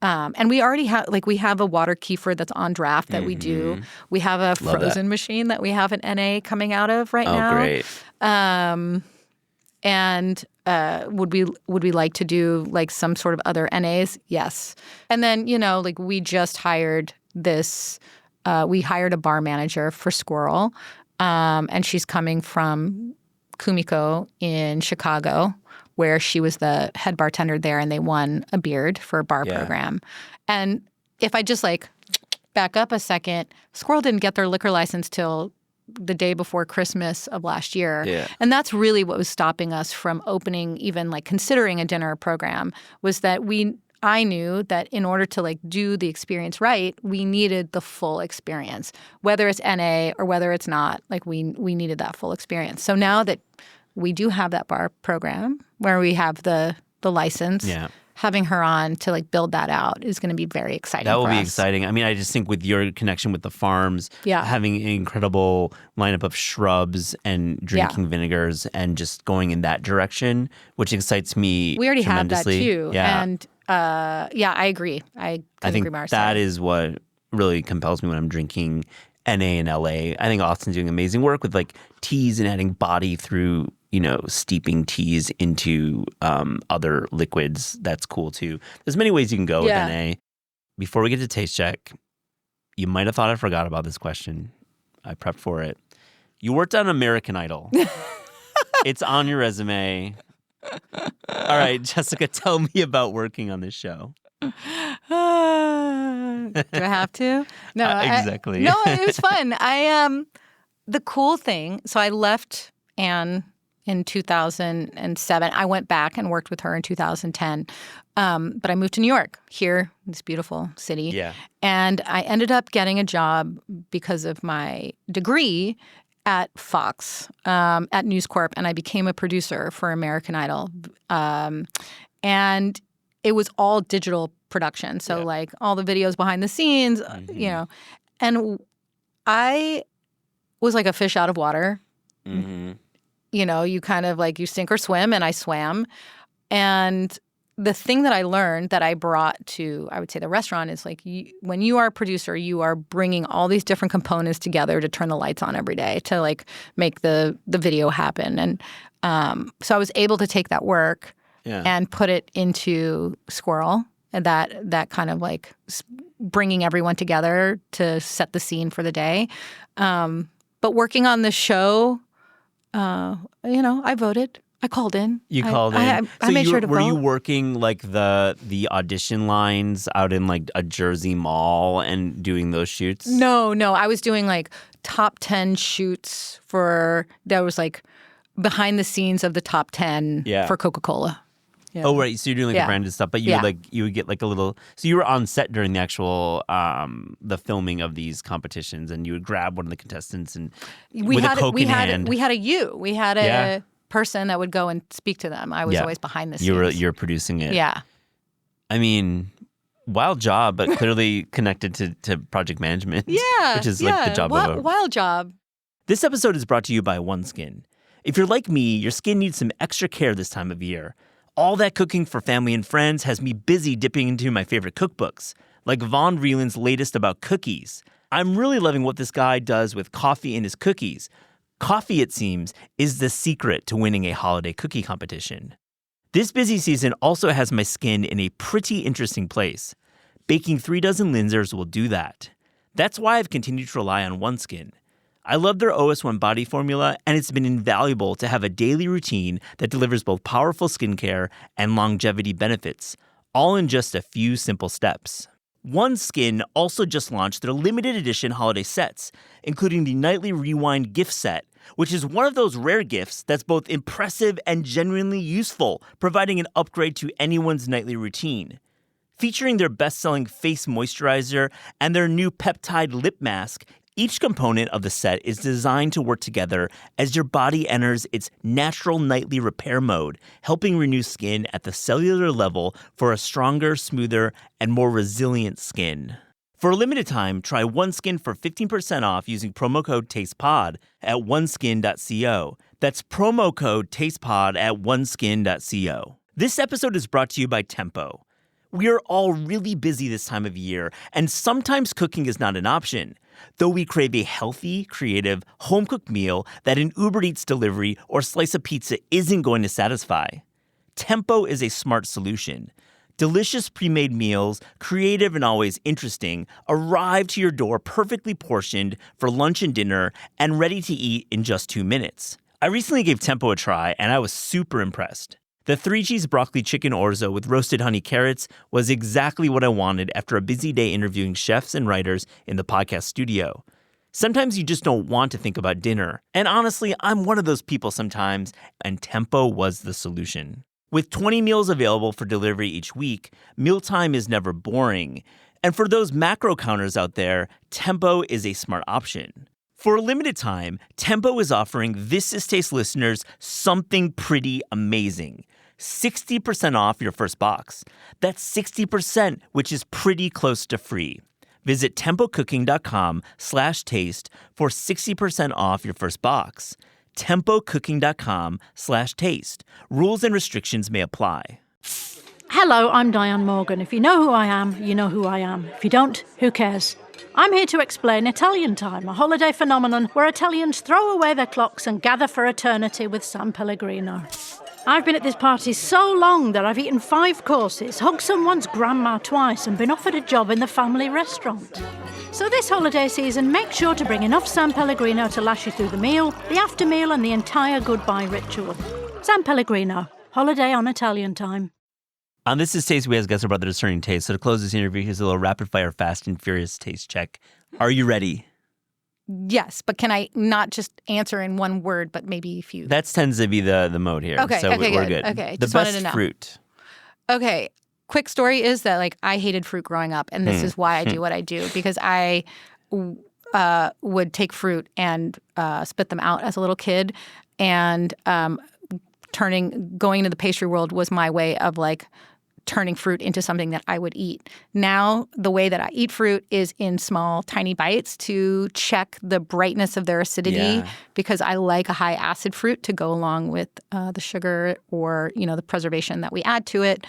And we already have, like, we have a water kefir that's on draft that we do. We have a frozen machine that we have an NA coming out of right now. Oh, great. And would we like to do like some sort of other NAs? Yes. And then, like we just hired we hired a bar manager for Sqirl, and she's coming from Kumiko in Chicago, where she was the head bartender there, and they won a beard for a bar program. And if I just like back up a second, Sqirl didn't get their liquor license till the day before Christmas of last year. Yeah. And that's really what was stopping us from opening, even like considering a dinner program, was that I knew that in order to like do the experience right, we needed the full experience, whether it's NA or whether it's not. Like we needed that full experience. So now that we do have that bar program where we have the license, having her on to like build that out is going to be very exciting. That will for be us. exciting. I mean, I just think with your connection with the farms, having an incredible lineup of shrubs and drinking vinegars and just going in that direction, which excites me. We already have that tremendously. too. Yeah. And I agree. I think agree more. that is what really compels me when I'm drinking NA in LA. I think Austin's doing amazing work with like teas and adding body through, steeping teas into other liquids. That's cool too. There's many ways you can go with NA. Before we get to taste check, you might have thought I forgot about this question. I prepped for it. You worked on American Idol. It's on your resume. All right, Jessica, tell me about working on this show. Do I have to? No, exactly. No, it was fun. The cool thing. So I left Anne in 2007. I went back and worked with her in 2010. But I moved to New York, here, this beautiful city. Yeah. And I ended up getting a job because of my degree at Fox, at News Corp, and I became a producer for American Idol. And it was all digital production. So like all the videos behind the scenes, and I was like a fish out of water. Mm-hmm. You kind of like you sink or swim, and I swam. And the thing that I learned that I brought to, I would say, the restaurant is like when you are a producer, you are bringing all these different components together to turn the lights on every day to like make the video happen. And so I was able to take that work and put it into Sqirl, and that kind of like bringing everyone together to set the scene for the day. But working on the show, I voted. I called in. You called in. I made sure to vote. Were you working like the audition lines out in like a Jersey mall and doing those shoots? No. I was doing like top 10 shoots that was like behind the scenes of the top 10 for Coca-Cola. Yeah. Oh, right. So you're doing like the branded stuff, but you would get like a little. So you were on set during the actual the filming of these competitions, and you would grab one of the contestants and with a Coke in hand. We had a person that would go and speak to them. I was always behind the scenes. You're producing it. Yeah. I mean, wild job, but clearly connected to project management. Yeah. Which is like the job of a wild job. This episode is brought to you by OneSkin. If you're like me, your skin needs some extra care this time of year. All that cooking for family and friends has me busy dipping into my favorite cookbooks, like Von Rieland's latest about cookies. I'm really loving what this guy does with coffee in his cookies. Coffee, it seems, is the secret to winning a holiday cookie competition. This busy season also has my skin in a pretty interesting place. Baking 3 dozen Linzers will do that. That's why I've continued to rely on OneSkin. I love their OS1 body formula, and it's been invaluable to have a daily routine that delivers both powerful skincare and longevity benefits, all in just a few simple steps. OneSkin also just launched their limited edition holiday sets, including the Nightly Rewind gift set, which is one of those rare gifts that's both impressive and genuinely useful, providing an upgrade to anyone's nightly routine. Featuring their best-selling face moisturizer and their new peptide lip mask, each component of the set is designed to work together as your body enters its natural nightly repair mode, helping renew skin at the cellular level for a stronger, smoother, and more resilient skin. For a limited time, try OneSkin for 15% off using promo code TASTEPOD at oneskin.co. That's promo code TASTEPOD at oneskin.co. This episode is brought to you by Tempo. We are all really busy this time of year, and sometimes cooking is not an option. Though we crave a healthy, creative, home-cooked meal that an Uber Eats delivery or slice of pizza isn't going to satisfy. Tempo is a smart solution. Delicious pre-made meals, creative and always interesting, arrive to your door perfectly portioned for lunch and dinner and ready to eat in just 2 minutes. I recently gave Tempo a try and I was super impressed. The 3-cheese broccoli chicken orzo with roasted honey carrots was exactly what I wanted after a busy day interviewing chefs and writers in the podcast studio. Sometimes you just don't want to think about dinner. And honestly, I'm one of those people sometimes, and Tempo was the solution. With 20 meals available for delivery each week, mealtime is never boring. And for those macro counters out there, Tempo is a smart option. For a limited time, Tempo is offering This Is Taste listeners something pretty amazing. 60% off your first box. That's 60%, which is pretty close to free. Visit tempocooking.com/taste for 60% off your first box. tempocooking.com/taste. Rules and restrictions may apply. Hello, I'm Diane Morgan. If you know who I am, you know who I am. If you don't, who cares? I'm here to explain Italian Time, a holiday phenomenon where Italians throw away their clocks and gather for eternity with San Pellegrino. I've been at this party so long that I've eaten 5 courses, hugged someone's grandma twice, and been offered a job in the family restaurant. So this holiday season, make sure to bring enough San Pellegrino to last you through the meal, the after meal, and the entire goodbye ritual. San Pellegrino, holiday on Italian Time. On This Is Taste, we ask guests about their discerning taste. So to close this interview, here's a little rapid-fire, fast and furious taste check. Are you ready? Yes, but can I not just answer in one word, but maybe a few? That tends to be the mode here. Okay, so okay, we're good. Okay, the just wanted best to know. fruit. Okay, quick story is that I hated fruit growing up, and this is why I do what I do, because I would take fruit and spit them out as a little kid, and going into the pastry world was my way of turning fruit into something that I would eat. Now, the way that I eat fruit is in small, tiny bites to check the brightness of their acidity, because I like a high acid fruit to go along with the sugar or, the preservation that we add to it.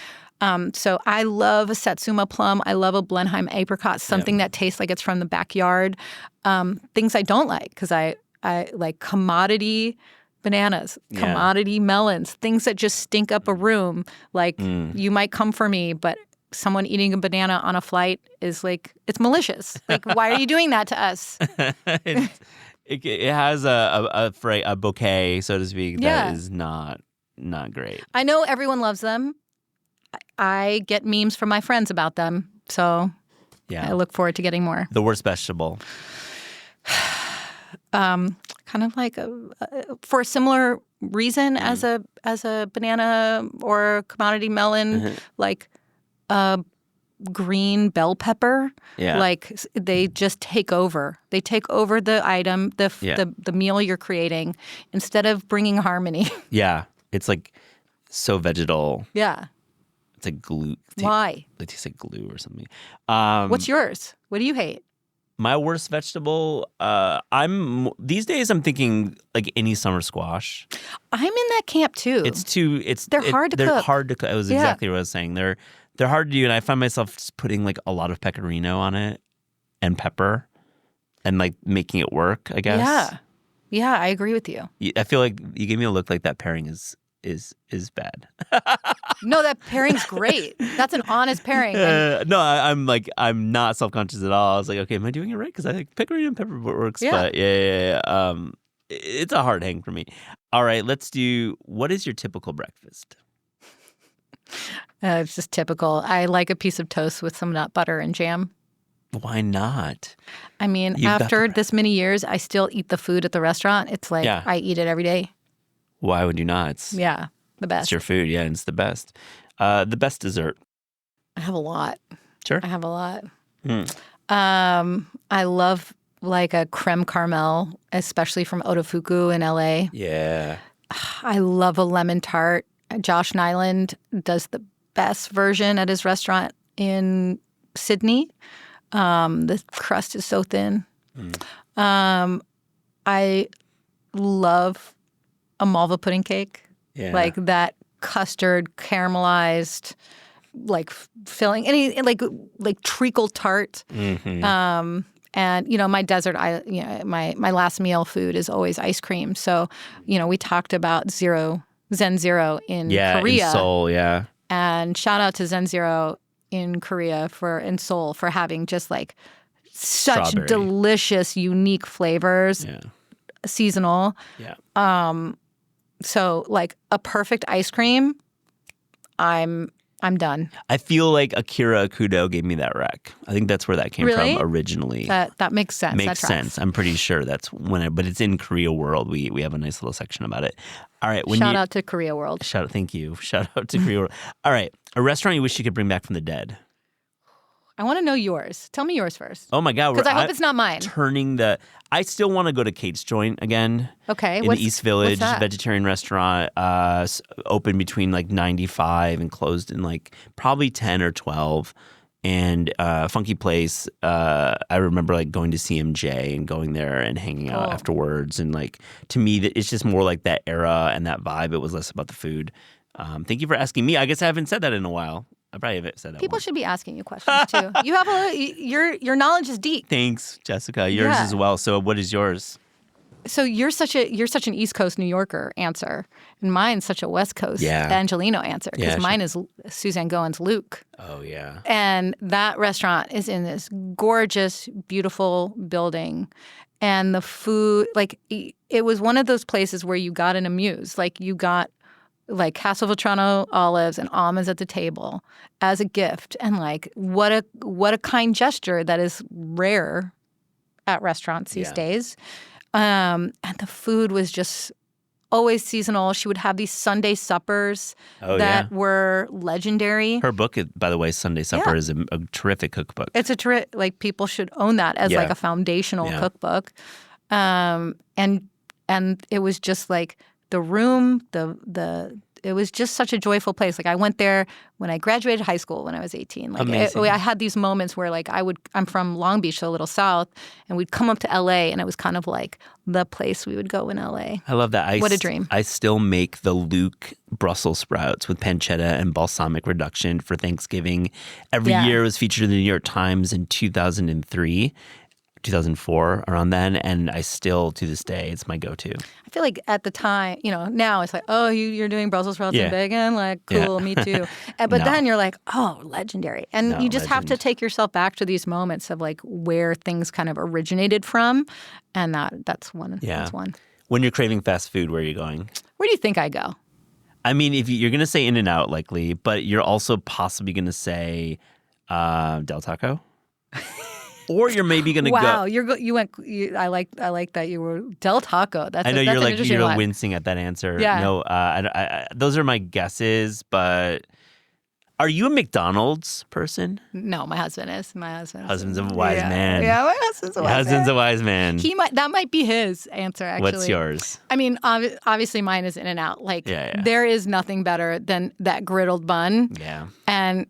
So I love a Satsuma plum. I love a Blenheim apricot, something that tastes like it's from the backyard. Things I don't like, because I like commodity bananas, commodity melons, things that just stink up a room. You might come for me, but someone eating a banana on a flight is it's malicious. Why are you doing that to us? It has a bouquet, so to speak, that is not great. I know everyone loves them. I get memes from my friends about them, so I look forward to getting more. The worst vegetable. Kind of for a similar reason as a banana or a commodity melon, green bell pepper. Yeah. They just take over. They take over the item, the meal you're creating, instead of bringing harmony. Yeah, it's so vegetal. Yeah. It's like glue. Why? It tastes like glue or something. What's yours? What do you hate? My worst vegetable, these days I'm thinking any summer squash. I'm in that camp too. They're hard to cook. They're hard to cook. That was exactly what I was saying. They're hard to do, and I find myself just putting a lot of pecorino on it and pepper, and making it work, I guess. Yeah, I agree with you. I feel like you gave me a look like that pairing is bad. No, that pairing's great. That's an honest pairing. No, I'm not self-conscious at all. I was like, okay, am I doing it right? Because I think pecorino and pepper works. Yeah. But it's a hard hang for me. All right, let's do. What is your typical breakfast? It's just typical. I like a piece of toast with some nut butter and jam. Why not? I mean, after this many years, I still eat the food at the restaurant. It's I eat it every day. Why would you not? It's the best. It's your food, and it's the best. The best dessert. I have a lot. Sure. I have a lot. I love a creme caramel, especially from Otofuku in LA. Yeah. I love a lemon tart. Josh Nyland does the best version at his restaurant in Sydney. The crust is so thin. I love a malva pudding cake. Yeah. Like that custard caramelized, like filling, like treacle tart. Mm-hmm. And my desert, my last meal food is always ice cream. So, we talked about Zen Zero in Korea. In Seoul, yeah. And shout out to Zen Zero in Korea in Seoul for having just like such Strawberry. delicious, unique flavors, seasonal. Yeah. So like a perfect ice cream, I'm done. I feel like Akira Akudo gave me that rec. I think that's where that came Really? from originally. That makes sense. Makes That tracks. sense. I'm pretty sure that's but it's in Korea World. We have a nice little section about it. All right. Shout out to Korea World. Thank you. Shout out to Korea World. All right. A restaurant you wish you could bring back from the dead. I want to know yours. Tell me yours first. Oh my God. Because I hope it's not mine. I still want to go to Kate's Joint again. Okay. In the East Village, what's that? vegetarian restaurant, opened between like 95 and closed in like probably 10 or 12. And funky place. I remember like going to CMJ and going there and hanging out afterwards. And like to me, it's just more like that era and that vibe. It was less about the food. Thank you for asking me. I guess I haven't said that in a while. I probably haven't said that. People once. should be asking you questions too. You have your knowledge is deep. Thanks, Jessica. Yours as well. So what is yours? So you're such an East Coast New Yorker answer, and mine's such a West Coast Angelino answer because mine is Suzanne Goen's Luke. Oh yeah. And that restaurant is in this gorgeous, beautiful building, and the food, like it was one of those places where you got an amuse, like you got like Castelvetrano olives and almonds at the table as a gift, and like what a kind gesture that is rare at restaurants these days. And the food was just always seasonal. She would have these Sunday suppers that were legendary. Her book, by the way, Sunday Supper, is a terrific cookbook. It's like people should own that as like a foundational cookbook. And it was just like the room, it was just such a joyful place. Like I went there when I graduated high school when I was 18. Like I had these moments where like I'm from Long Beach, so a little south, and we'd come up to LA, and it was kind of like the place we would go in LA. I love that. What a dream. I still make the Luke Brussels sprouts with pancetta and balsamic reduction for Thanksgiving. Every year it was featured in the New York Times in 2003. 2004, around then, and I still, to this day, it's my go-to. I feel like at the time, now it's like, oh, you're doing Brussels sprouts and bacon? Like, cool, me too. But then you're like, oh, legendary. And you just have to take yourself back to these moments of like where things kind of originated from, and that's one. That's one. When you're craving fast food, where are you going? Where do you think I go? I mean, if you're going to say In-N-Out, likely, but you're also possibly going to say Del Taco? Or you're maybe going to go. Wow, you went. I like that you were Del Taco. I know you're wincing at that answer. Yeah. No, I, those are my guesses. But are you a McDonald's person? No, my husband is. Husband's a wise man. Yeah, my husband's a wise man. That might be his answer. Actually, what's yours? I mean, obviously mine is In-N-Out. Like, there is nothing better than that griddled bun. Yeah, and.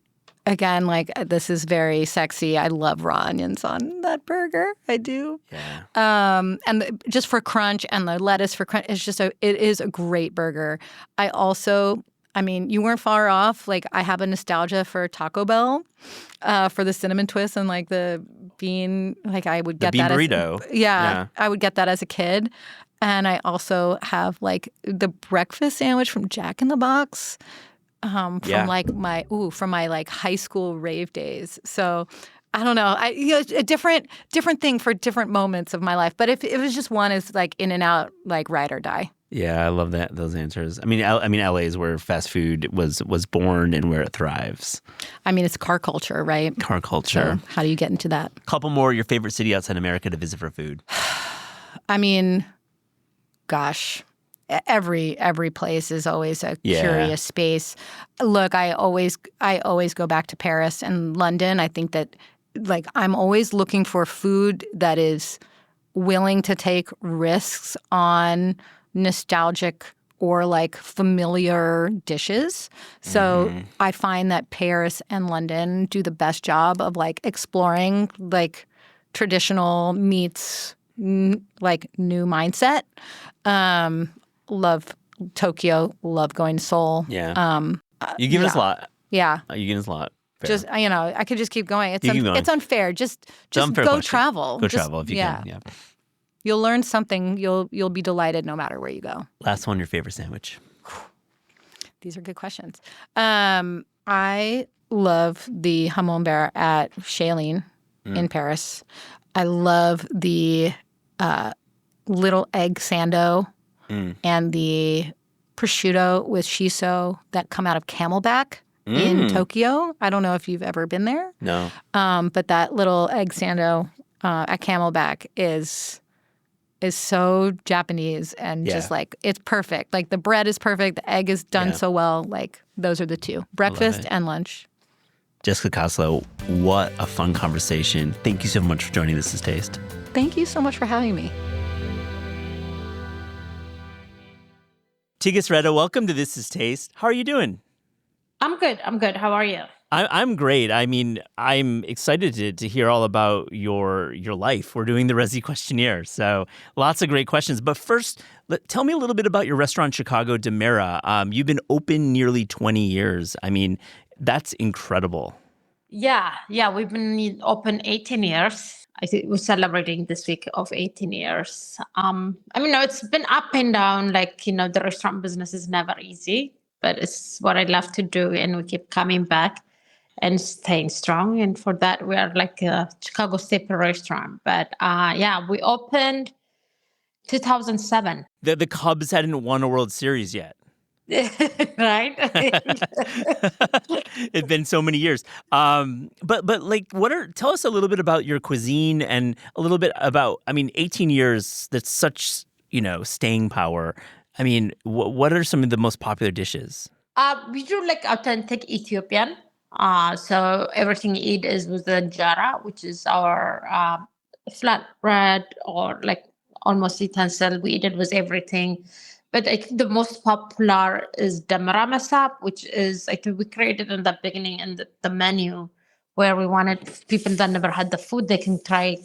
Again, like this is very sexy. I love raw onions on that burger. I do. Yeah. And just for crunch and the lettuce for crunch, it is a great burger. I mean, you weren't far off. Like I have a nostalgia for Taco Bell, for the cinnamon twist and like the bean. Like I would get the bean that burrito. I would get that as a kid. And I also have like the breakfast sandwich from Jack in the Box. From my like high school rave days. So I don't know. A different thing for different moments of my life. But if it was just one, is like In-N-Out, like ride or die. Yeah, I love those answers. I mean, LA is where fast food was born and where it thrives. I mean, it's car culture, right? Car culture. So how do you get into that? Couple more. Your favorite city outside America to visit for food? I mean, gosh. Every place is always a curious space. Look, I always go back to Paris and London. I think that like I'm always looking for food that is willing to take risks on nostalgic or like familiar dishes. So I find that Paris and London do the best job of like exploring like traditional meets like new mindset. Love Tokyo, love going to Seoul. Yeah. You've given us a lot. Yeah. You've given us a lot. Fair. Just, I could just keep going. It's keep going. It's unfair. Just unfair go question. travel. Go travel if you can. Yeah. You'll learn something. You'll be delighted no matter where you go. Last one, your favorite sandwich. These are good questions. I love the hamon beurre at Shailene in Paris. I love the little egg sando and the prosciutto with shiso that come out of Camelback in Tokyo. I don't know if you've ever been there. No. But that little egg sando at Camelback is so Japanese and just like it's perfect. Like the bread is perfect, the egg is done so well. Like those are the two, breakfast and lunch. Jessica Koslow, what a fun conversation. Thank you so much for joining This Is Taste. Thank you so much for having me. Tigis Reda, welcome to This Is Taste. How are you doing? I'm good. How are you? I'm great. I mean, I'm excited to hear all about your life. We're doing the Resi questionnaire, so lots of great questions. But first, tell me a little bit about your restaurant, Chicago Demera. You've been open nearly 20 years. I mean, that's incredible. Yeah. We've been open 18 years. I think we're celebrating this week of 18 years. It's been up and down. Like, the restaurant business is never easy, but it's what I love to do. And we keep coming back and staying strong. And for that, we are like a Chicago staple restaurant. But we opened 2007. The Cubs hadn't won a World Series yet. Right? It's been so many years. But like, tell us a little bit about your cuisine and a little bit about, 18 years, that's such, staying power. I mean, what are some of the most popular dishes? We do like authentic Ethiopian. So everything you eat is with the injera, which is our flatbread or like almost utensil. We eat it with everything. But I think the most popular is Demera Masab, which is, I think we created in the beginning in the menu where we wanted people that never had the food, they can try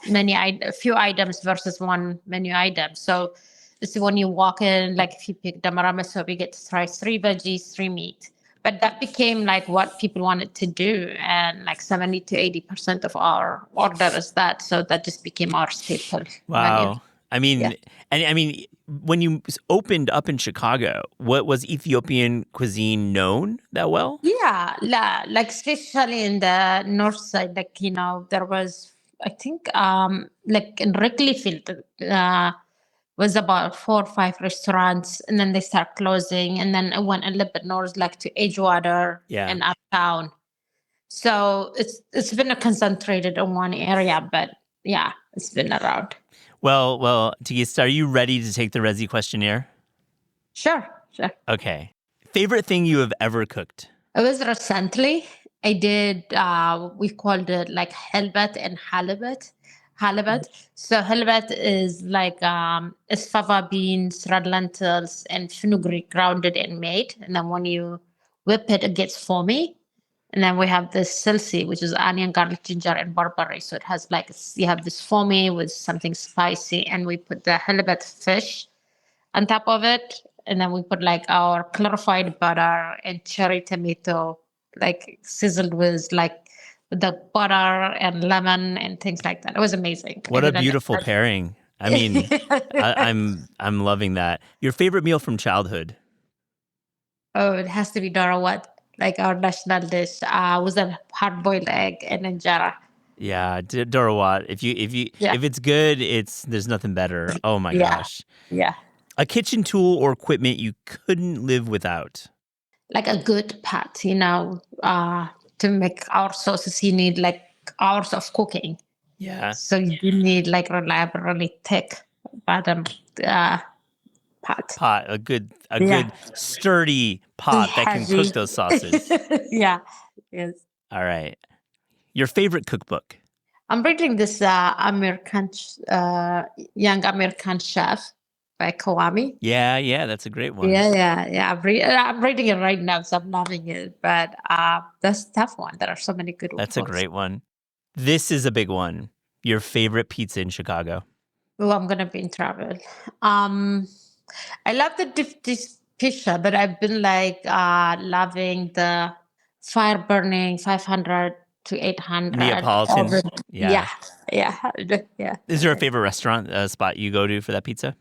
a few items versus one menu item. So it's when you walk in, like if you pick Demera Masab, you get to try 3 veggies, 3 meat. But that became like what people wanted to do. And like 70 to 80% of our order is that. So that just became our staple Wow. menu. When you opened up in Chicago, what was Ethiopian cuisine known that well? Yeah, like especially in the north side, there was, I think, like in Wrigley Field, was about 4 or 5 restaurants, and then they start closing, and then it went a little bit north, like to Edgewater and uptown. So it's been concentrated in one area, but yeah, it's been around. Well, Tigis, are you ready to take the Resi questionnaire? Sure. Okay. Favorite thing you have ever cooked? It was recently. I did, we called it like halibut and halibut. So halibut is like it's fava beans, red lentils, and fenugreek grounded and made. And then when you whip it, it gets foamy. And then we have this silsi, which is onion, garlic, ginger, and barberry. So it has like, you have this foamy with something spicy. And we put the halibut fish on top of it. And then we put like our clarified butter and cherry tomato, like sizzled with like the butter and lemon and things like that. It was amazing. What a beautiful pairing. I mean, I'm loving that. Your favorite meal from childhood? Oh, it has to be Darawat. Like our national dish was a hard-boiled egg and injera. Yeah, Darawat. If it's good, there's nothing better. Oh my gosh. Yeah. A kitchen tool or equipment you couldn't live without? Like a good pot, to make our sauces, you need like hours of cooking. Yeah. So you need like reliable, really thick bottom pot. A good sturdy pot that can cook those sauces. Yeah. Yes. All right. Your favorite cookbook? I'm reading this young American chef. by Kawami. Yeah, that's a great one. Yeah. I'm reading it right now, so I'm loving it. But that's a tough one. There are so many good That's a books. great one. This is a big one. Your favorite pizza in Chicago? Oh, I'm gonna be in trouble. I love this pizza, but I've been like loving the fire burning 500 to 800. Neapolitan. Yeah, Yeah. yeah. Is there a favorite restaurant spot you go to for that pizza?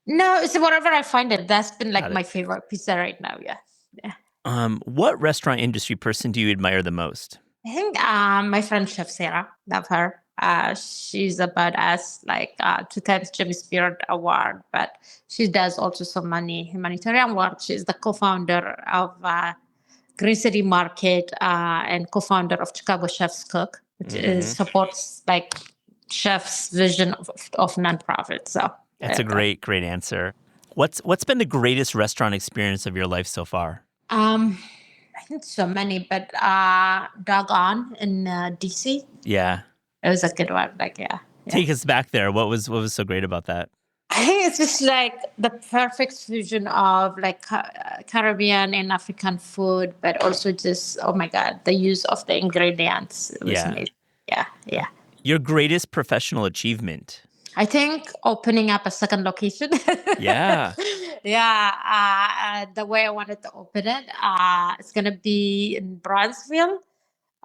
No, it's whatever I find it. That's been like Got it. my favorite pizza right now. Yeah. What restaurant industry person do you admire the most? I think my friend Chef Sarah, love her. She's a badass, like 2 times Jimmy Spirit Award, but she does also so many humanitarian work. She's the co-founder of Green City Market and co-founder of Chicago Chef's Cook, which is supports like chefs' vision of nonprofit. So That's a great answer. What's been the greatest restaurant experience of your life so far? I think so many, but Dog On in DC. Yeah. It was a good one. Like, yeah. Take us back there. What was so great about that? I think it's just like the perfect fusion of like Caribbean and African food, but also just, oh my God, the use of the ingredients. It was amazing. Yeah. Your greatest professional achievement? I think opening up a second location. Yeah. The way I wanted to open it, it's going to be in Bronzeville.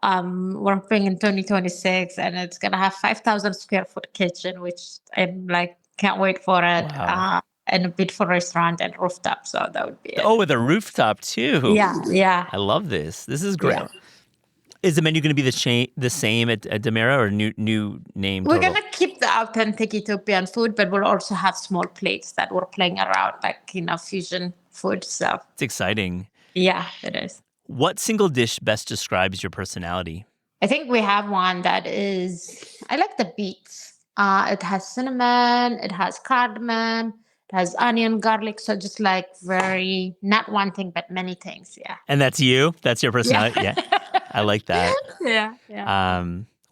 We're opening in 2026, and it's going to have 5,000 square foot kitchen, which I'm like, can't wait for it. Wow. And a beautiful restaurant and rooftop. So that would be it. Oh, with a rooftop too. Yeah. I love this. This is great. Yeah. Is the menu going to be the same at Demera or new name? We're total? going to keep the authentic Ethiopian food, but we'll also have small plates that we're playing around, like, fusion food. So It's exciting. yeah, it is. What single dish best describes your personality? I think we have one that is, I like the beets. It has cinnamon, it has cardamom, it has onion, garlic. So just like very, not one thing, but many things. Yeah. And that's you? That's your personality? Yeah. I like that. Yeah.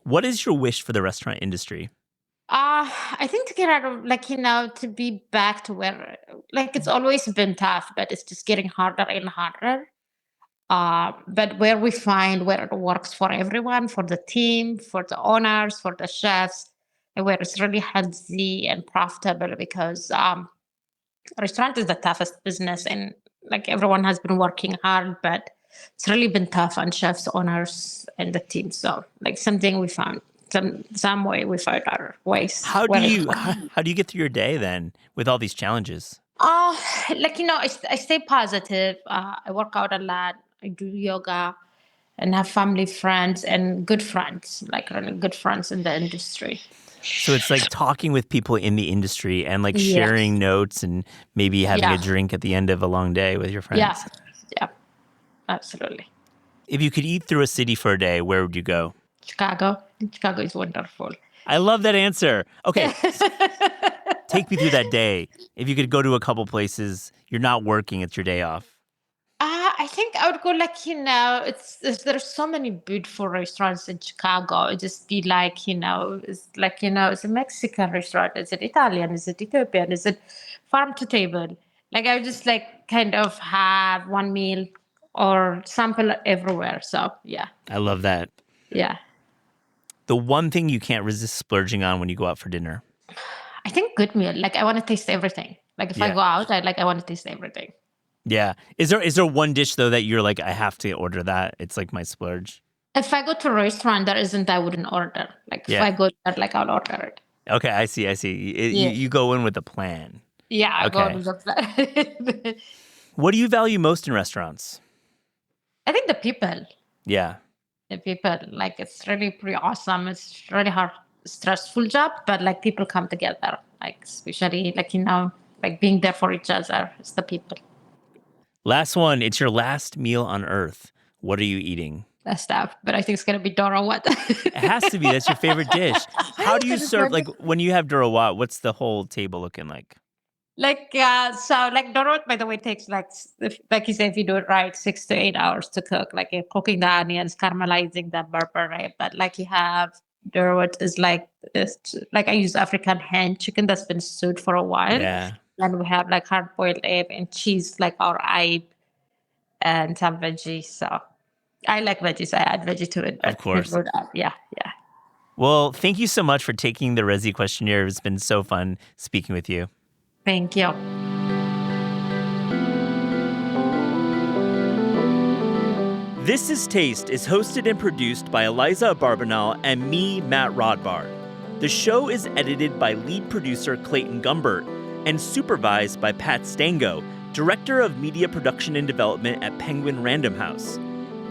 What is your wish for the restaurant industry? I think to get out of, to be back to where, it's always been tough, but it's just getting harder and harder. But where we find where it works for everyone, for the team, for the owners, for the chefs, and where it's really healthy and profitable, because restaurant is the toughest business, and like everyone has been working hard, but it's really been tough on chefs, owners, and the team. So like something we found, some way we found our ways. How do you get through your day then with all these challenges? I stay positive. I work out a lot. I do yoga and have family, friends, and good friends, like really good friends in the industry. So it's like talking with people in the industry and like sharing notes and maybe having a drink at the end of a long day with your friends. Yeah, absolutely. If you could eat through a city for a day, where would you go? Chicago. Chicago is wonderful. I love that answer. Okay. Take me through that day. If you could go to a couple places, you're not working, it's your day off. I think I would go there's so many beautiful restaurants in Chicago. It'd just be it's a Mexican restaurant. Is it Italian? Is it Ethiopian? Is it farm to table? Like I would just kind of have one meal or sample everywhere. So yeah. I love that. Yeah. The one thing you can't resist splurging on when you go out for dinner? I think good meal. Like I want to taste everything. Like if I go out, I want to taste everything. Yeah. Is there one dish though that you're like, I have to order that? It's like my splurge. If I go to a restaurant, I wouldn't order. If I go there, I'll order it. Okay, I see. You go in with a plan. Yeah, I go with a plan. What do you value most in restaurants? I think the people. Yeah. The people, it's really pretty awesome. It's really hard, stressful job, but people come together, especially being there for each other. It's the people. Last one. It's your last meal on earth. What are you eating? That stuff, but I think it's gonna be Dora Wat. It has to be. That's your favorite dish. How do you serve? When you have Dora Wat, what's the whole table looking like? Dora Wat, by the way, takes you say, if you do it right, 6 to 8 hours to cook. You're cooking the onions, caramelizing the burger, right? But you have what is like, I use African hand chicken that's been stewed for a while. Yeah. And we have like hard boiled egg and cheese, like our aib, and some veggies. So I like veggies. I add veggie to it. Of course. Yeah. Well, thank you so much for taking the Resi questionnaire. It's been so fun speaking with you. Thank you. This is Taste is hosted and produced by Eliza Barbanel and me, Matt Rodbar. The show is edited by lead producer Clayton Gumbert and supervised by Pat Stango, Director of Media Production and Development at Penguin Random House.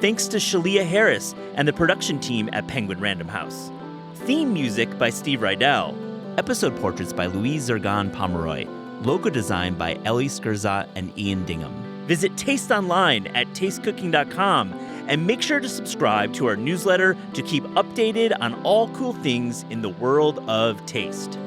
Thanks to Shalia Harris and the production team at Penguin Random House. Theme music by Steve Rydell. Episode portraits by Louise Zergan Pomeroy. Logo design by Ellie Skirzat and Ian Dingham. Visit Taste online at tastecooking.com and make sure to subscribe to our newsletter to keep updated on all cool things in the world of taste.